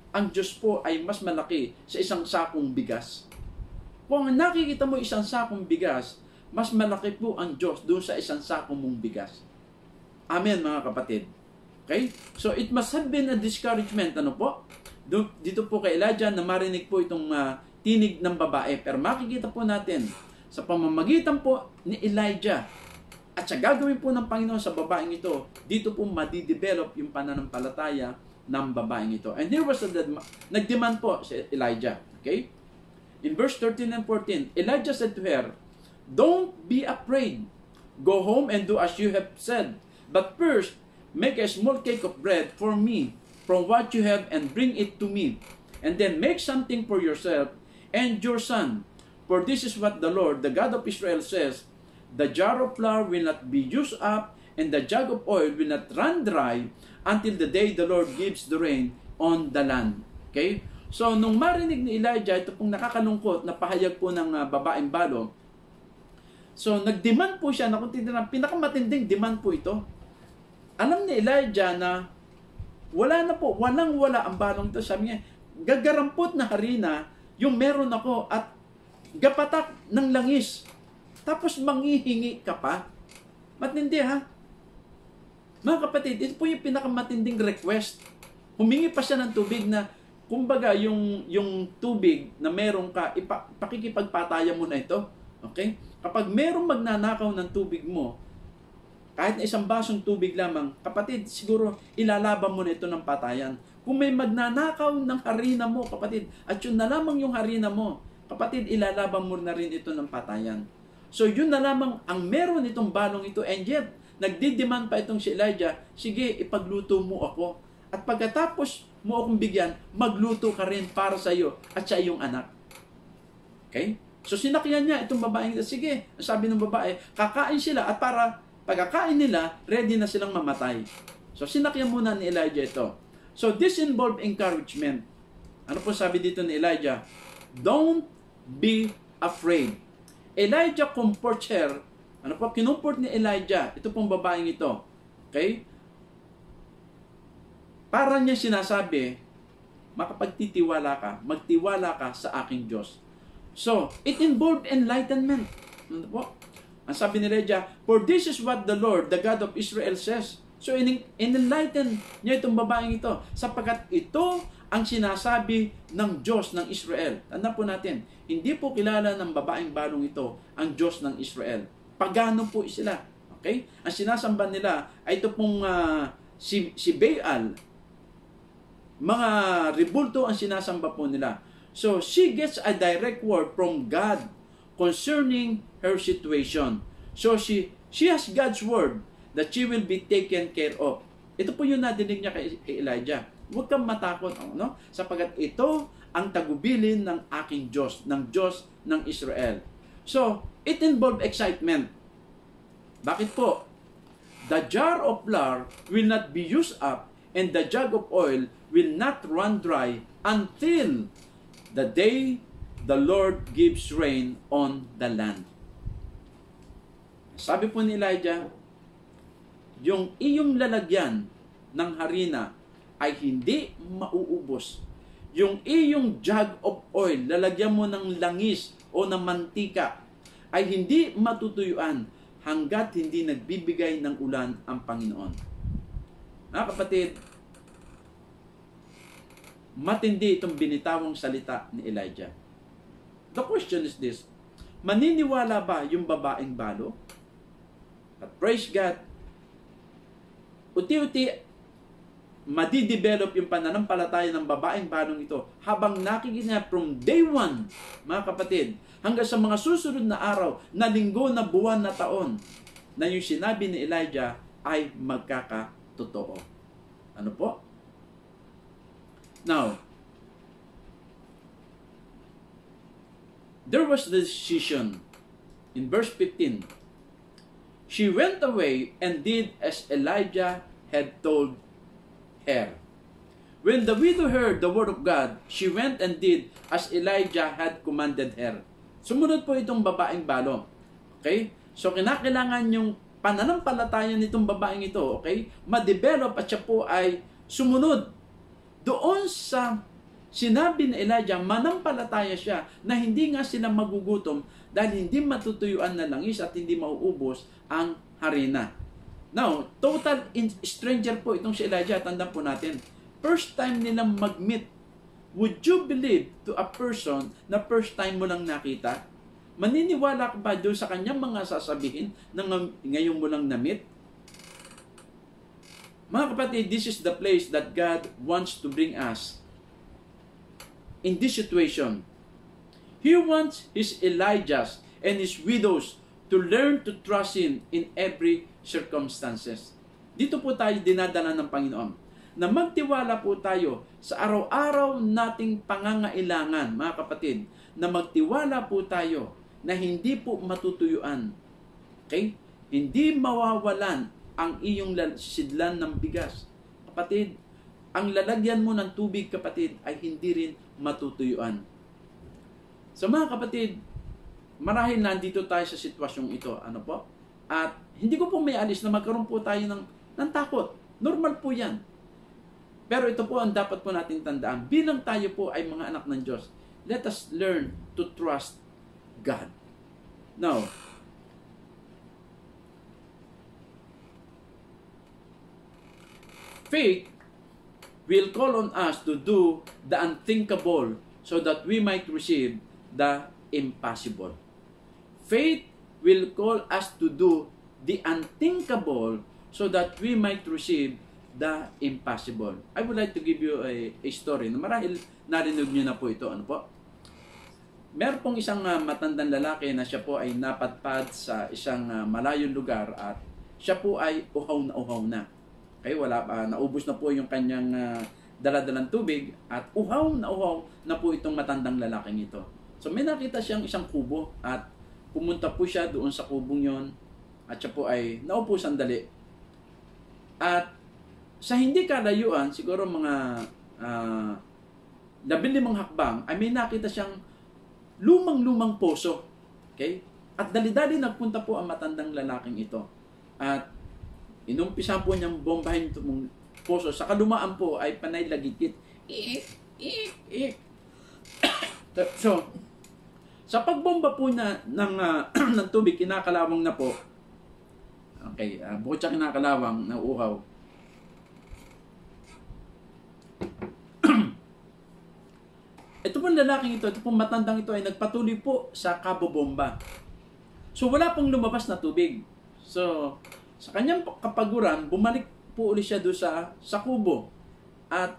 ang Diyos po ay mas malaki sa isang sakong bigas. Kung ang nakikita mo isang sakong bigas, mas malaki po ang Diyos doon sa isang sakong mong bigas. Amen, mga kapatid. Okay? So, it must have been a discouragement. Ano po? Dito po kay Elijah na marinig po itong tinig ng babae. Pero makikita po natin sa pamamagitan po ni Elijah at sa gagawin po ng Panginoon sa babaeng ito, dito po madidevelop yung pananampalataya ng babaeng ito. And here was nagdemand po si Elijah. Okay? In verse 13 and 14, Elijah said to her, "Don't be afraid. Go home and do as you have said. But first, make a small cake of bread for me from what you have and bring it to me. And then make something for yourself and your son. For this is what the Lord, the God of Israel, says, the jar of flour will not be used up, and the jug of oil will not run dry until the day the Lord gives the rain on the land." Okay? So, nung marinig ni Elijah, ito pong nakakalungkot na pahayag po ng babaeng balo, so, nag-demand po siya, na kung titignan, pinakamatinding demand po ito. Alam ni Elijah na wala na po, walang-wala ang balong ito. Sabi niya, gagarampot na harina yung meron ako at gapatak ng langis. Tapos manghihingi ka pa. Matindi, ha? Mga kapatid, ito po yung pinakamatinding request. Humingi pa siya ng tubig na, kumbaga, yung tubig na meron ka, pakikipagpataya mo na ito. Okay? Kapag merong magnanakaw ng tubig mo, kahit na isang basong tubig lamang, kapatid, siguro ilalaban mo na ito ng patayan. Kung may magnanakaw ng harina mo, kapatid, at yun na lamang yung harina mo, kapatid, ilalaban mo na rin ito ng patayan. So, yun na lamang ang meron itong balong ito, and yet, nagdidemand pa itong si Elijah, sige, ipagluto mo ako. At pagkatapos mo akong bigyan, magluto ka rin para sa iyo at sa iyong anak. Okay? So, sinakyan niya itong babaeng ito. Sige, sabi ng babae, kakain sila at para pagkakain nila, ready na silang mamatay. So, sinakyan muna ni Elijah ito. So, this involved encouragement. Ano po sabi dito ni Elijah? Don't be afraid. Elijah comforts her. Ano po? Kinumport ni Elijah. Ito pong babaeng ito. Okay? Para niya sinasabi, makapagtitiwala ka, magtiwala ka sa aking Diyos. So, it involved enlightenment. Ano po? Ang sabi ni Elijah, for this is what the Lord, the God of Israel, says. So, in-enlighten niya itong babaeng ito, sapagkat ito ang sinasabi ng Diyos ng Israel. Tandaan po natin, hindi po kilala ng babaeng balong ito ang Diyos ng Israel. Pagano po sila. Okay? Ang sinasamba nila ay ito pong si Baal. Mga rebulto ang sinasamba po nila. So, she gets a direct word from God concerning her situation. So, she has God's word that she will be taken care of. Ito po yung nadinig niya kay Elijah. Huwag kang matakot, no? Sapagkat ito ang tagubilin ng aking Diyos, ng Diyos ng Israel. So, it involved excitement. Bakit po? The jar of flour will not be used up and the jug of oil will not run dry until the day the Lord gives rain on the land. Sabi po ni Elijah, yung iyong lalagyan ng harina ay hindi mauubos. Yung iyong jug of oil, lalagyan mo ng langis o ng mantika, ay hindi matutuyuan hanggat hindi nagbibigay ng ulan ang Panginoon. Mga kapatid, matindi itong binitawang salita ni Elijah. The question is this, maniniwala ba yung babaeng balo? But praise God, uti-uti, madidevelop yung pananampalataya ng babaeng balong ito habang nakikita from day 1, mga kapatid, hanggang sa mga susunod na araw, na linggo, na buwan, na taon, na yung sinabi ni Elijah ay magkakatotoo. Ano po? Now, there was the decision in verse 15. She went away and did as Elijah had told her. When the widow heard the word of God, she went and did as Elijah had commanded her. Sumunod po itong babaeng balo. Okay? So, kinakailangan yung pananampalataya nitong babaeng ito, okay? Ma-develop at siya po ay sumunod doon sa sinabi ni Elijah, manampalataya siya na hindi nga sila magugutom dahil hindi matutuyuan na langis at hindi mauubos ang harina. Now, total stranger po itong si Elijah. Tandaan po natin, first time nilang mag-meet. Would you believe to a person na first time mo lang nakita? Maniniwala ka ba doon sa kanyang mga sasabihin na ngayon mo lang na-meet? Mga kapatid, this is the place that God wants to bring us in this situation. He wants His Elijahs and His widows to learn to trust Him in every circumstances. Dito po tayo dinadala ng Panginoon na magtiwala po tayo sa araw-araw nating pangangailangan, mga kapatid, na magtiwala po tayo na hindi po matutuyuan. Okay? Hindi mawawalan ang iyong sidlan ng bigas. Kapatid, ang lalagyan mo ng tubig, kapatid, ay hindi rin matutuyuan. So mga kapatid, marahil nandito tayo sa sitwasyong ito. Ano po? At hindi ko po may alis na magkaroon po tayo ng takot. Normal po yan. Pero ito po ang dapat po natin tandaan. Bilang tayo po ay mga anak ng Diyos, let us learn to trust God. Now, faith will call on us to do the unthinkable so that we might receive the impossible. Faith will call us to do the unthinkable so that we might receive the impossible. I would like to give you a story na marahil narinig nyo na po ito. Ano po? Meron pong isang matandang lalaki na siya po ay napadpad sa isang malayong lugar at siya po ay uhaw na. Okay, wala pa, naubos na po yung kanyang daladalang tubig at uhaw na po itong matandang lalaking ito. So may nakita siyang isang kubo at pumunta po siya doon sa kubong yon at siya po ay naupo sandali. At sa hindi kalayuan, siguro mga 15 hakbang, ay may nakita siyang lumang poso. Okay? At dali-dali nagpunta po ang matandang lalaking ito. At inumpisa po niyang bombahin itong poso. Sa kalumaan po ay panay lagikit. So, sa pagbomba po na ng tubig, kinakalawang na po. Okay, bukod sa kinakalawang na uhaw. Ito pong lalaking ito pong matandang ito ay nagpatuloy po sa kabobomba. So, wala pong lumabas na tubig. So, sa kanyang kapaguran, bumalik po ulit siya doon sa kubo. At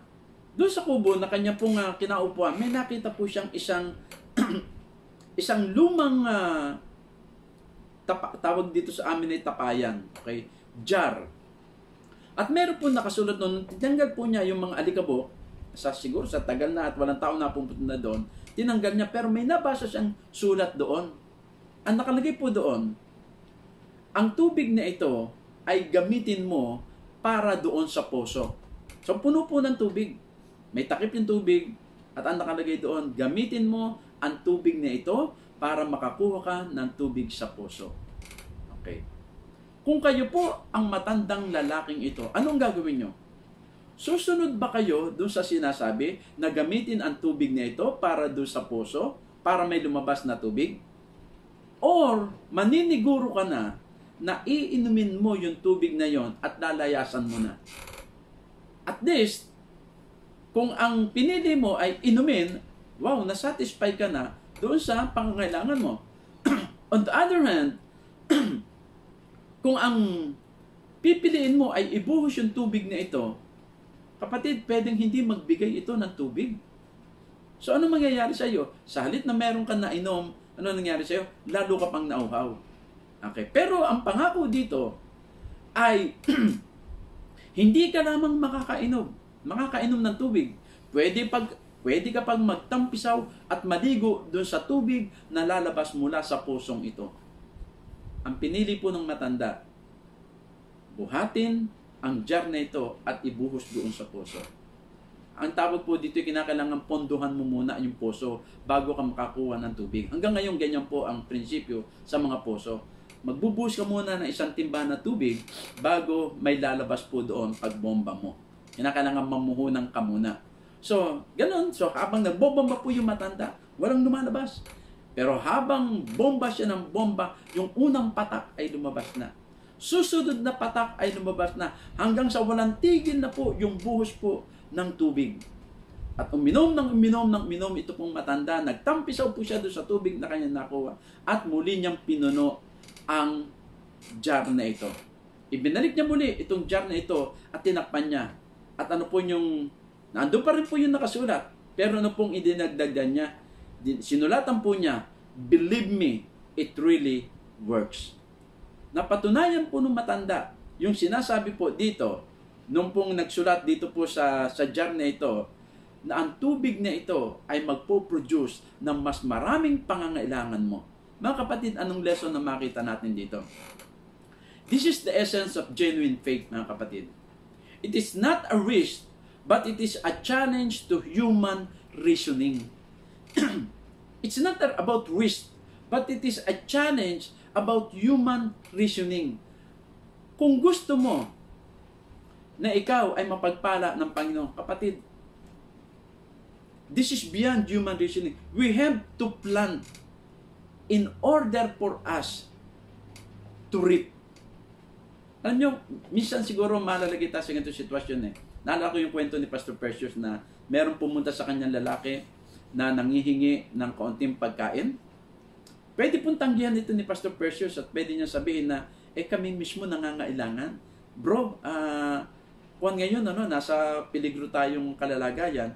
doon sa kubo na kanya pong kinaupuan, may nakita po siyang isang lumang tawag dito sa amin ay tapayan. Okay? Jar. At meron po nakasulat noon, tinanggal po niya yung mga alikabok, siguro sa tagal na at walang tao na pumunta na doon, tinanggal niya, pero may nabasa siyang sulat doon. Ang nakalagay po doon, ang tubig na ito ay gamitin mo para doon sa poso. So, puno po ng tubig. May takip yung tubig at ang nakalagay doon, gamitin mo ang tubig na ito para makakuha ka ng tubig sa poso. Okay. Kung kayo po ang matandang lalaking ito, anong gagawin nyo? Susunod ba kayo doon sa sinasabi na gamitin ang tubig na ito para doon sa puso, para may lumabas na tubig? Or maniniguro ka na iinumin mo yung tubig na yon at lalayasan mo na? At least, kung ang pinili mo ay inumin, wow, nasatisfy ka na doon sa pangangailangan mo. On the other hand, kung ang pipiliin mo ay ibuhos yung tubig na ito, kapatid, pwedeng hindi magbigay ito ng tubig. So, ano mangyayari sa iyo? Sa halip na meron ka na inom, ano nangyari sa iyo? Lalo ka pang nauhaw. Okay. Pero ang pangako dito ay hindi ka lamang makakainom ng tubig. Pwede ka pang magtampisaw at maligo doon sa tubig na lalabas mula sa pusong ito. Ang pinili po ng matanda, buhatin ang jar na ito at ibuhos doon sa puso. Ang tawag po dito, kinakailangan ponduhan mo muna yung puso bago ka makakuha ng tubig. Hanggang ngayon, ganyan po ang prinsipyo sa mga puso. Magbubuhos ka muna ng isang timba na tubig bago may lalabas po doon pag bomba mo. Kinakailangan mamuhunan ka muna. So, ganun. So, habang nagbobomba po yung matanda, walang lumalabas. Pero habang bomba siya ng bomba, yung unang patak ay lumabas na. Susunod na patak ay lumabas na hanggang sa walang tigil na po yung buhos po ng tubig. At uminom ito pong matanda, nagtampisaw po siya doon sa tubig na kanya nakuha at muli niyang pinuno ang jar na ito. Ibinalik niya muli itong jar na ito at tinakpan niya. At ano po yung, nandun pa rin po yung nakasulat, pero ano pong idinagdagan niya, sinulatan po niya, believe me, it really works. Napatunayan po ng matanda, yung sinasabi po dito, nung pong nagsulat dito po sa jar na ito, na ang tubig na ito ay magpo-produce ng mas maraming pangangailangan mo. Mga kapatid, anong lesson na makita natin dito? This is the essence of genuine faith, mga kapatid. It is not a risk, but it is a challenge to human reasoning. It's not about risk, but it is a challenge about human reasoning. Kung gusto mo na ikaw ay mapagpala ng Panginoon, kapatid, this is beyond human reasoning. We have to plant in order for us to reap. Alam nyo, minsan siguro malalagay tayo sa ganitong sitwasyon eh. Naalala ko yung kwento ni Pastor Perseus na meron pumunta sa kanyang lalaki na nangihingi ng kaunting pagkain. Pwede pong tanggihan ito ni Pastor Perseus at pwede niya sabihin na, kami mismo nangangailangan. Bro, kung ngayon, nasa peligro tayong kalalagayan,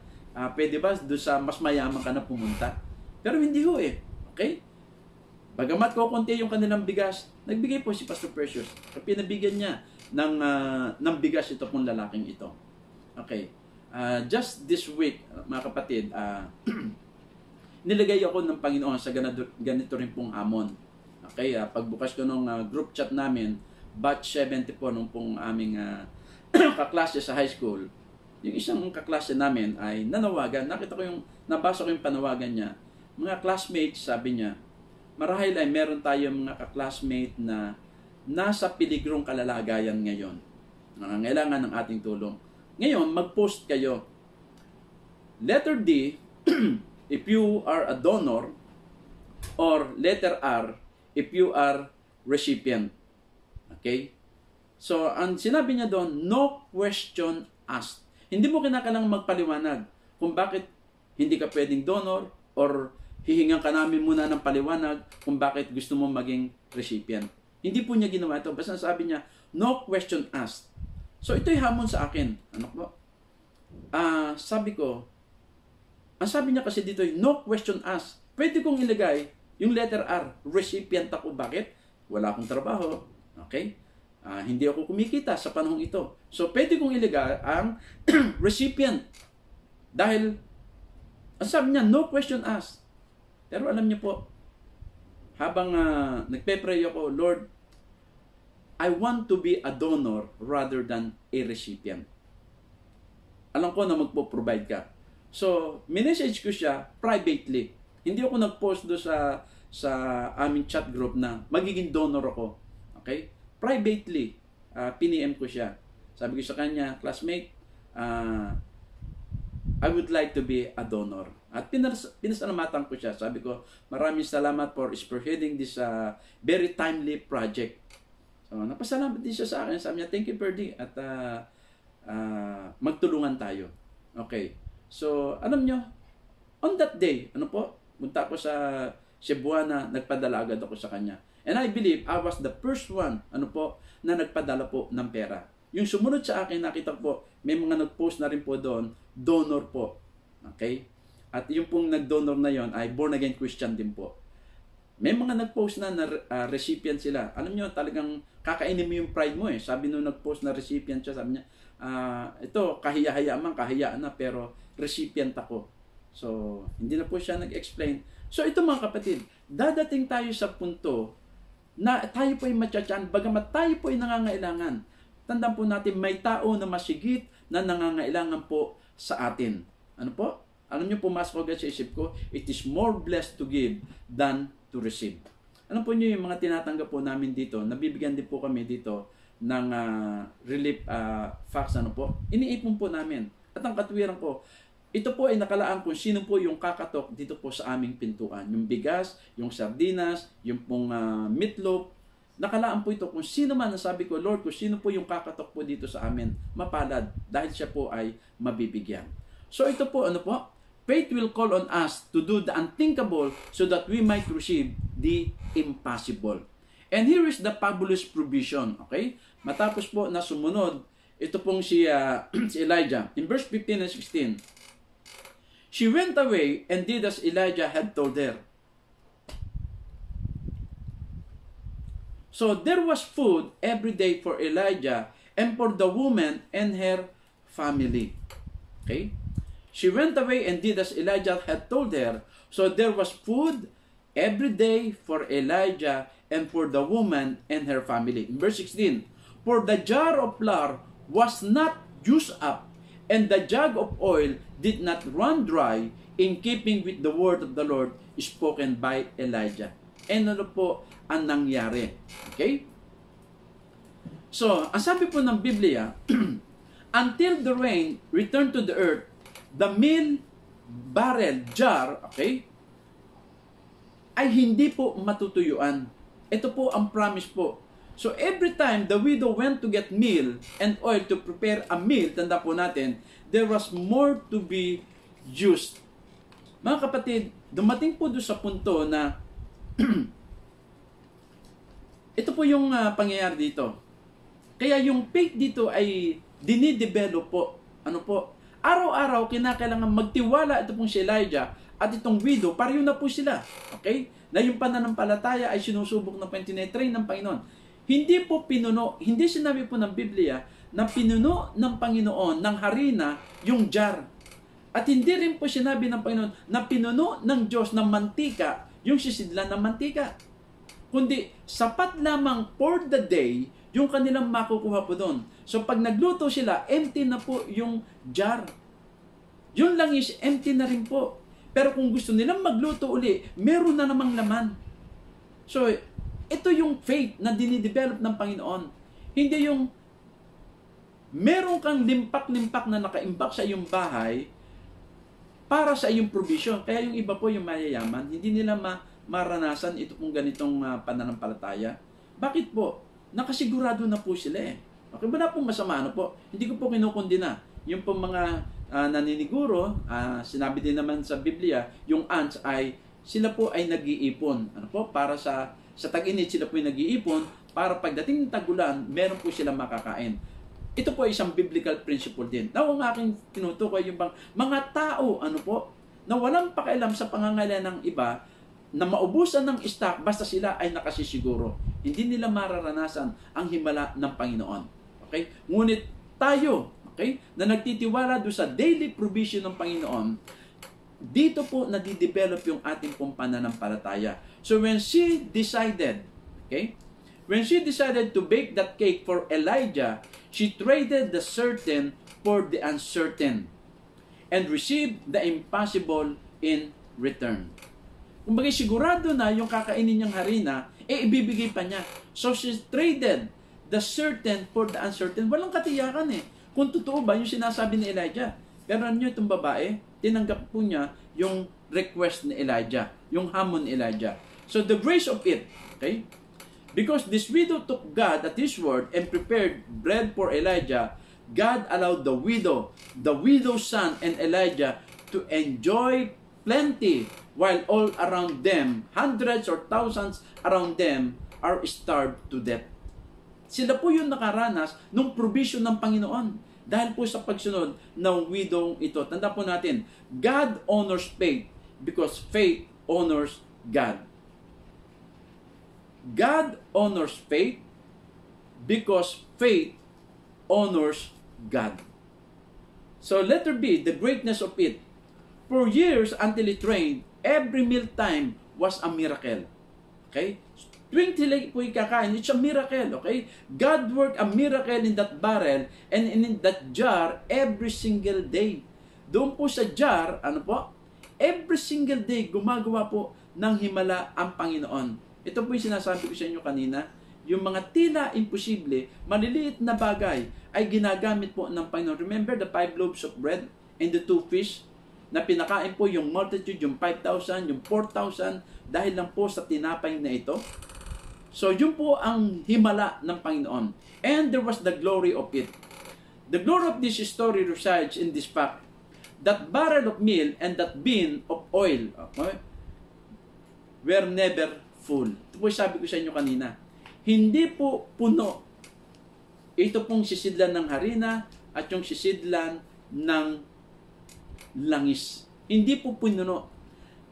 pwede ba doon sa mas mayaman ka na pumunta? Pero hindi ho eh. Okay? Bagamat kukunti yung kanilang bigas, nagbigay po si Pastor Perseus. Pinabigyan niya ng bigas ito pong lalaking ito. Okay. Just this week, mga kapatid, nilagay ako ng Panginoon sa ganito rin pong hamon. Okay, pagbukas ko ng group chat namin, batch 74 nung pong aming kaklase sa high school, yung isang kaklase namin ay nanawagan. Nabasa ko yung panawagan niya. Mga classmates, sabi niya, marahil ay meron tayong mga kaklasmate na nasa peligrong kalalagayan ngayon. Nangangailangan ng ating tulong. Ngayon, mag-post kayo. Letter D, if you are a donor, or letter R, if you are recipient. Okay? So, ang sinabi niya doon, no question asked. Hindi mo kinakailangang magpaliwanag kung bakit hindi ka pwedeng donor or hihingan ka namin muna ng paliwanag kung bakit gusto mo maging recipient. Hindi po niya ginawa ito. Basta sabi niya, no question asked. So, ito'y hamon sa akin. Ano po? Sabi ko, ang sabi niya kasi dito, no question asked. Pwede kong ilagay yung letter R, recipient ako. Bakit? Wala akong trabaho. Okay? Hindi ako kumikita sa panahong ito. So, pwede kong ilagay ang recipient. Dahil, ang sabi niya, no question asked. Pero alam niyo po, habang nagpe-pray ako, Lord, I want to be a donor rather than a recipient. Alam ko na magpo-provide ka. So, minessage ko siya privately. Hindi ako nag-post doon sa aming chat group na magiging donor ako. Okay? Privately, piniem ko siya. Sabi ko sa kanya, classmate, I would like to be a donor. At pinasalamatan ko siya. Sabi ko, maraming salamat for spearheading this very timely project. So, napasalamat din siya sa akin. Sabi niya, thank you, Perdi. At magtulungan tayo. Okay. So, alam nyo, on that day, punta ako sa Cebuana, nagpadala agad ako sa kanya. And I believe I was the first one, na nagpadala po ng pera. Yung sumunod sa akin, nakita po, may mga nag-post na rin po doon, donor po. Okay? At yung pong nag-donor na yon ay born-again Christian din po. May mga nag-post na recipient sila. Alam nyo, talagang kakainin mo yung pride mo eh. Sabi nung nag-post na recipient siya, sabi niya, ito, kahiya-haya man, kahiyaan na, pero recipient ako. So, hindi na po siya nag-explain. So, ito mga kapatid, dadating tayo sa punto na tayo po ay matsatsan, bagamat tayo po ay nangangailangan. Tandaan po natin, may tao na masigit na nangangailangan po sa atin. Ano po? Alam niyo, pumasok agad sa isip ko, it is more blessed to give than to receive. Alam po niyo yung mga tinatanggap po namin dito, nabibigyan din po kami dito ng relief facts, iniipon po namin. At ang katwiran ko, ito po ay nakalaan kung sino po yung kakatok dito po sa aming pintuan. Yung bigas, yung sardinas, yung pong meatloaf, nakalaan po ito kung sino man, nasabi ko, Lord, kung sino po yung kakatok po dito sa amin, mapalad, dahil siya po ay mabibigyan. So ito po, faith will call on us to do the unthinkable so that we might receive the impossible. And here is the fabulous provision, okay? Matapos po na sumunod, ito pong si Elijah. In verse 15 and 16, she went away and did as Elijah had told her. So there was food every day for Elijah and for the woman and her family. Okay? She went away and did as Elijah had told her. So there was food every day for Elijah and for the woman and her family. In verse 16, for the jar of flour was not used up, and the jug of oil did not run dry, in keeping with the word of the Lord spoken by Elijah. And ano po ang nangyari? Okay? So, ang sabi po ng Biblia, until the rain returned to the earth, the meal barrel jar, okay, ay hindi po matutuyuan. Ito po ang promise po. So, every time the widow went to get meal and oil to prepare a meal, tanda po natin, there was more to be used. Mga kapatid, dumating po doon sa punto na ito po yung pangyayari dito. Kaya yung faith dito ay dinidevelop po. Araw-araw kinakailangan magtiwala ito pong si Elijah at itong widow, pareho na po sila. Okay? Na yung pananampalataya ay sinusubok ng tinetry ng Panginoon. Hindi po pinuno, hindi sinabi po ng Biblia na pinuno ng Panginoon ng harina yung jar. At hindi rin po sinabi ng Panginoon na pinuno ng Diyos ng mantika yung sisidlan ng mantika. Kundi sapat lamang for the day yung kanilang makukuha po doon. So pag nagluto sila, empty na po yung jar. Yun lang is empty na rin po. Pero kung gusto nilang magluto uli, meron na namang laman. So, ito yung faith na dinidevelop ng Panginoon. Hindi yung meron kang limpak-limpak na nakaimbak sa iyong bahay para sa iyong provision. Kaya yung iba po, yung mayayaman, hindi nila maranasan ito pong ganitong pananampalataya. Bakit po? Nakasigurado na po sila eh. Okay, wala pong masama, po? Hindi ko po kinukundina. Yung pong mga naniniguro, sinabi din naman sa Biblia, yung ants ay, sila po ay nag-iipon. Para sa tag-init, sila po ay nag-iipon, para pagdating ng tagulan, meron po silang makakain. Ito po ay isang biblical principle din. Now, ang aking tinutukoy yung mga tao, na walang pakialam sa pangangailangan ng iba, na maubusan ng stock basta sila ay nakasisiguro. Hindi nila mararanasan ang himala ng Panginoon. Okay? Ngunit tayo, okay, na nagtitiwala doon sa daily provision ng Panginoon, dito po nadidevelop yung ating pong pananampalataya. So when she decided to bake that cake for Elijah, she traded the certain for the uncertain and received the impossible in return. Kung bagay sigurado na yung kakainin niyang harina, ibibigay pa niya. So she traded the certain for the uncertain. Walang katiyakan eh. kung totoo ba yung sinasabi ni Elijah. Pero ano itong babae, tinanggap po niya yung request ni Elijah, yung hamon ni Elijah. So the grace of it, okay? Because this widow took God at His word and prepared bread for Elijah, God allowed the widow's son, and Elijah to enjoy plenty while all around them, hundreds or thousands around them, are starved to death. Sila po yung nakaranas ng provision ng Panginoon dahil po sa pagsunod ng widow ito. Tanda po natin, God honors faith because faith honors God. God honors faith because faith honors God. So letter B, the greatness of it. For years until it rained, every mealtime was a miracle. Okay? Tuwing sila po ikakain, it's a miracle. Okay? God worked a miracle in that barrel and in that jar every single day. Doon po sa jar, ano po? Every single day, gumagawa po ng himala ang Panginoon. Ito po yung sinasabi ko sa inyo kanina, yung mga tila imposible, maliliit na bagay ay ginagamit po ng Panginoon. Remember the 5 loaves of bread and the 2 fish na pinakain po yung multitude, yung 5,000, yung 4,000 dahil lang po sa tinapay na ito. So yun po ang himala ng Panginoon. And there was the glory of it. The glory of this story resides in this fact. That barrel of meal and that bin of oil, okay, were never full. Ito po sabi ko sa inyo kanina. Hindi po puno. Ito pong sisidlan ng harina at yung sisidlan ng langis. Hindi po puno.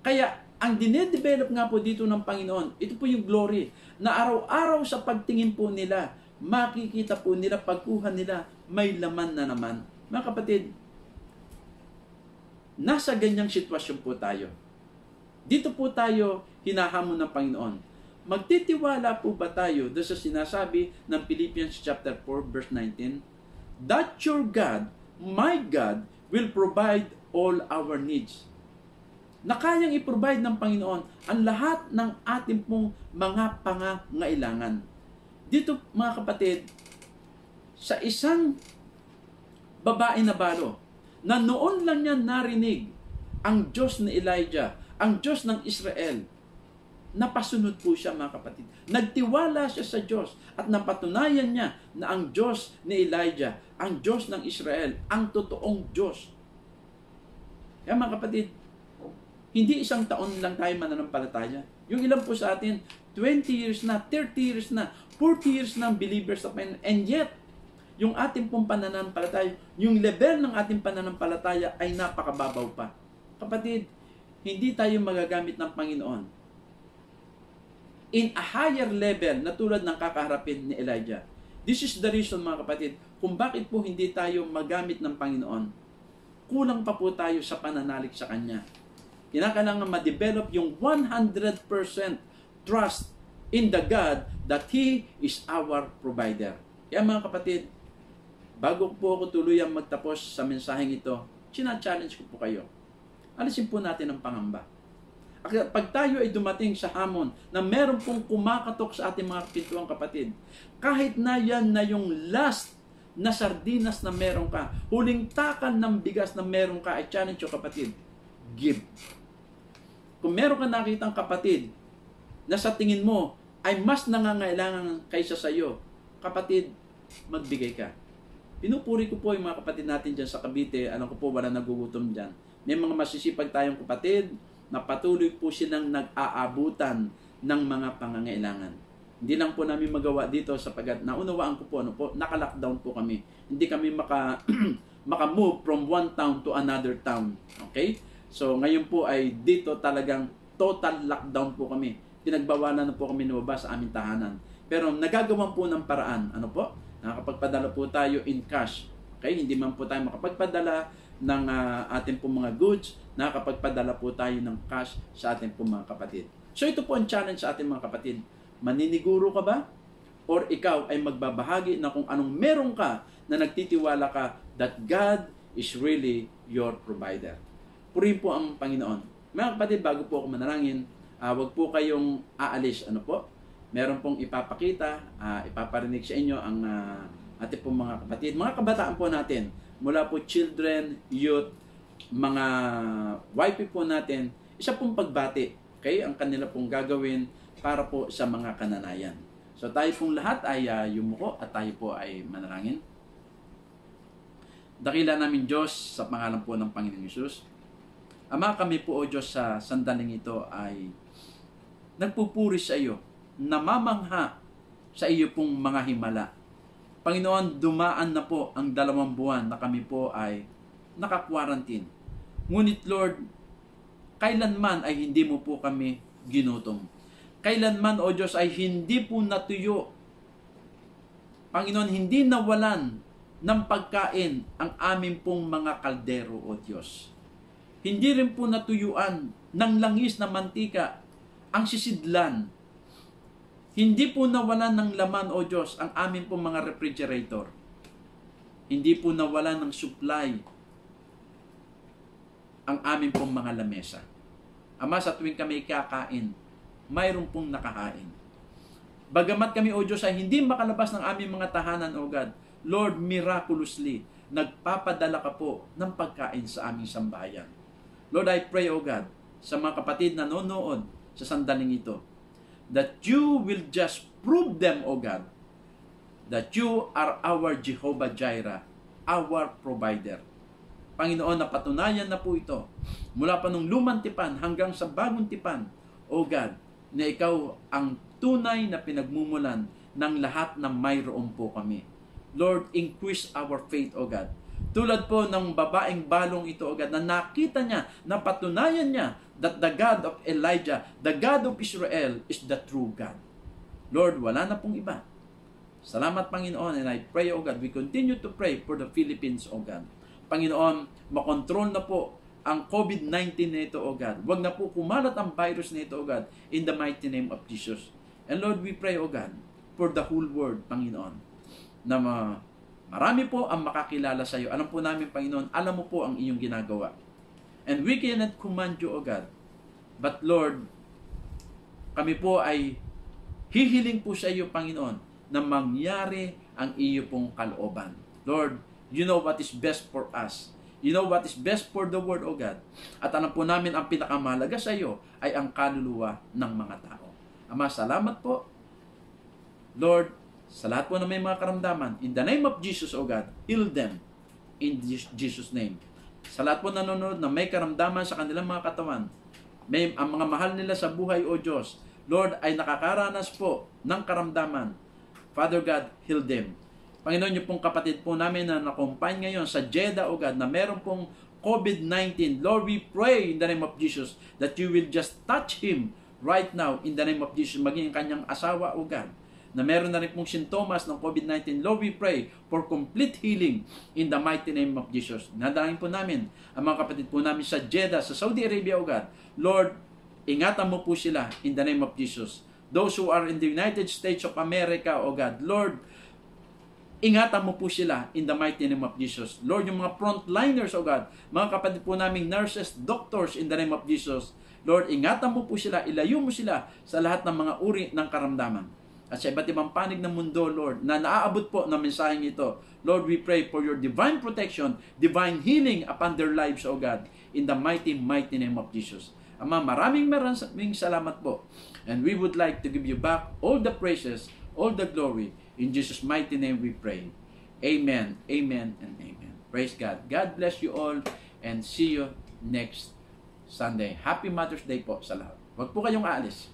Kaya, ang dinedevelop nga po dito ng Panginoon, ito po yung glory, na araw-araw sa pagtingin po nila, makikita po nila, pagkuha nila, may laman na naman. Mga kapatid, nasa ganyang sitwasyon po tayo. Dito po tayo hinahamon ng Panginoon. Magtitiwala po ba tayo doon sa sinasabi ng Philippians chapter 4 verse 19? That your God, my God, will provide all our needs. Na kayang i-provide ng Panginoon ang lahat ng ating pong mga pangangailangan. Dito mga kapatid, sa isang babae na balo, na noon lang niya narinig ang Diyos ni Elijah, ang Diyos ng Israel, napasunod po siya mga kapatid. Nagtiwala siya sa Diyos at napatunayan niya na ang Diyos ni Elijah, ang Diyos ng Israel, ang totoong Diyos. Kaya mga kapatid, hindi isang taon lang tayo mananampalataya. Yung ilan po sa atin, 20 years na, 30 years na, 40 years na believers sa Panginoon. And yet, yung ating pong pananampalataya, yung level ng ating pananampalataya ay napakababaw pa. Kapatid, hindi tayo magagamit ng Panginoon in a higher level na tulad ng kakaharapin ni Elijah. This is the reason mga kapatid kung bakit po hindi tayo magamit ng Panginoon. Kulang pa po tayo sa pananalig sa Kanya. Kinakailangan ma-develop yung 100% trust in the God that He is our provider. Kaya mga kapatid, bago po ako tuluyang magtapos sa mensaheng ito, challenge ko po kayo. Alisin po natin ang pangamba. Pag tayo ay dumating sa hamon na meron pong kumakatok sa ating mga pintuang kapatid, kahit na yan na yung last na sardinas na meron ka, huling takan ng bigas na meron ka, ay challenge ko kapatid, give. Kung meron ka nakitang kapatid na sa tingin mo ay mas nangangailangan kaysa sa iyo, kapatid, magbigay ka. Pinupuri ko po yung mga kapatid natin dyan sa Cavite. Alam ko po wala nagugutom dyan. May mga masisipag tayong kapatid na patuloy po silang nag-aabutan ng mga pangangailangan. Hindi lang po namin magawa dito sapagat naunawaan ko po, naka-lockdown po kami. Hindi kami maka-move from one town to another town. Okay? So ngayon po ay dito talagang total lockdown po kami. Pinagbawalan na po kami lumabas sa aming tahanan. Pero nagagawan po ng paraan. Ano po? Nakakapagpadala po tayo in cash. Okay? Hindi man po tayo makapagpadala ng ating pong mga goods, nakakapagpadala po tayo ng cash sa ating pong mga kapatid. So ito po ang challenge sa ating mga kapatid. Maniniguro ka ba? Or ikaw ay magbabahagi na kung anong meron ka na nagtitiwala ka that God is really your provider. Purihin po ang Panginoon. Mga kapatid, bago po ako manalangin, wag po kayong aalis. Ano po? Meron pong ipapakita, ipaparinig sa inyo ang ating po mga kapatid, mga kabataan po natin, mula po children, youth, mga YP po natin, isa pong pagbati, okay, ang kanila pong gagawin para po sa mga kananayan. So tayo pong lahat ay yumuko at tayo po ay manalangin. Dakila namin Diyos sa pangalan po ng Panginoong Hesus. Ama, kami po o Diyos sa sandaling ito ay nagpupuri sa iyo, namamangha sa iyo pong mga himala. Panginoon, dumaan na po ang 2 buwan na kami po ay naka-quarantine. Ngunit Lord, kailanman ay hindi mo po kami ginutom. Kailanman, O Diyos, ay hindi po natuyo. Panginoon, hindi nawalan ng pagkain ang aming pong mga kaldero, O Diyos. Hindi rin po natuyuan ng langis na mantika ang sisidlan. Hindi po nawalan ng laman, O Diyos, ang aming pong mga refrigerator. Hindi po nawalan ng supply ang aming pong mga lamesa. Ama, sa tuwing kami kakain, mayroon pong nakahain. Bagamat kami, O Diyos, ay hindi makalabas ng aming mga tahanan, O God, Lord, miraculously, nagpapadala ka po ng pagkain sa aming sambahayan. Lord, I pray, O God, sa mga kapatid na nanonood sa sandaling ito, that you will just prove them, O God, that you are our Jehovah Jireh, our provider. Panginoon, napatunayan na po ito mula pa nung lumang tipan hanggang sa bagong tipan, O God, na ikaw ang tunay na pinagmumulan ng lahat na mayroon po kami. Lord, increase our faith, O God. Tulad po ng babaeng balong ito, O God, na nakita niya, napatunayan niya that the God of Elijah, the God of Israel, is the true God. Lord, wala na pong iba. Salamat, Panginoon, and I pray, O God, we continue to pray for the Philippines, O God. Panginoon, makontrol na po ang COVID-19 na ito, O God. Huwag na po kumalat ang virus na ito, O God, in the mighty name of Jesus. And Lord, we pray, O God, for the whole world, Panginoon, na marami po ang makakilala sa iyo. Alam po namin, Panginoon, alam mo po ang iyong ginagawa. And we cannot command you, O God. But Lord, kami po ay hihiling po sa iyo, Panginoon, na mangyari ang iyo pong kalooban. Lord, you know what is best for us. You know what is best for the world, O God. At alam po namin, ang pinakamahalaga sa iyo ay ang kaluluwa ng mga tao. Ama, salamat po. Lord, sa lahat po na may mga karamdaman, in the name of Jesus, O God, heal them in Jesus' name. Sa lahat po nanonood na may karamdaman sa kanilang mga katawan, ang mga mahal nila sa buhay, O Diyos, Lord, ay nakakaranas po ng karamdaman. Father God, heal them. Panginoon, yung pong kapatid po namin na nakumpay ngayon sa Jeddah, O God, na meron pong COVID-19. Lord, we pray in the name of Jesus that you will just touch him right now in the name of Jesus, maging kanyang asawa, O God, na meron na rin pong sintomas ng COVID-19. Lord, we pray for complete healing in the mighty name of Jesus. Nadalangin po namin ang mga kapatid po namin sa Jeddah, sa Saudi Arabia, O God. Lord, ingatan mo po sila in the name of Jesus. Those who are in the United States of America, O God, Lord, ingatan mo po sila in the mighty name of Jesus. Lord, yung mga frontliners, O God, mga kapatid po naming nurses, doctors, in the name of Jesus. Lord, ingatan mo po sila, ilayo mo sila sa lahat ng mga uri ng karamdaman. At sa iba't ibang panig ng mundo, Lord, na naaabot po ng mensaheng ito, Lord, we pray for your divine protection, divine healing upon their lives, O God, in the mighty, mighty name of Jesus. Ama, maraming salamat po. And we would like to give you back all the praises, all the glory. In Jesus' mighty name we pray. Amen, amen, and amen. Praise God. God bless you all and see you next Sunday. Happy Mother's Day po sa lahat. Huwag po kayong aalis.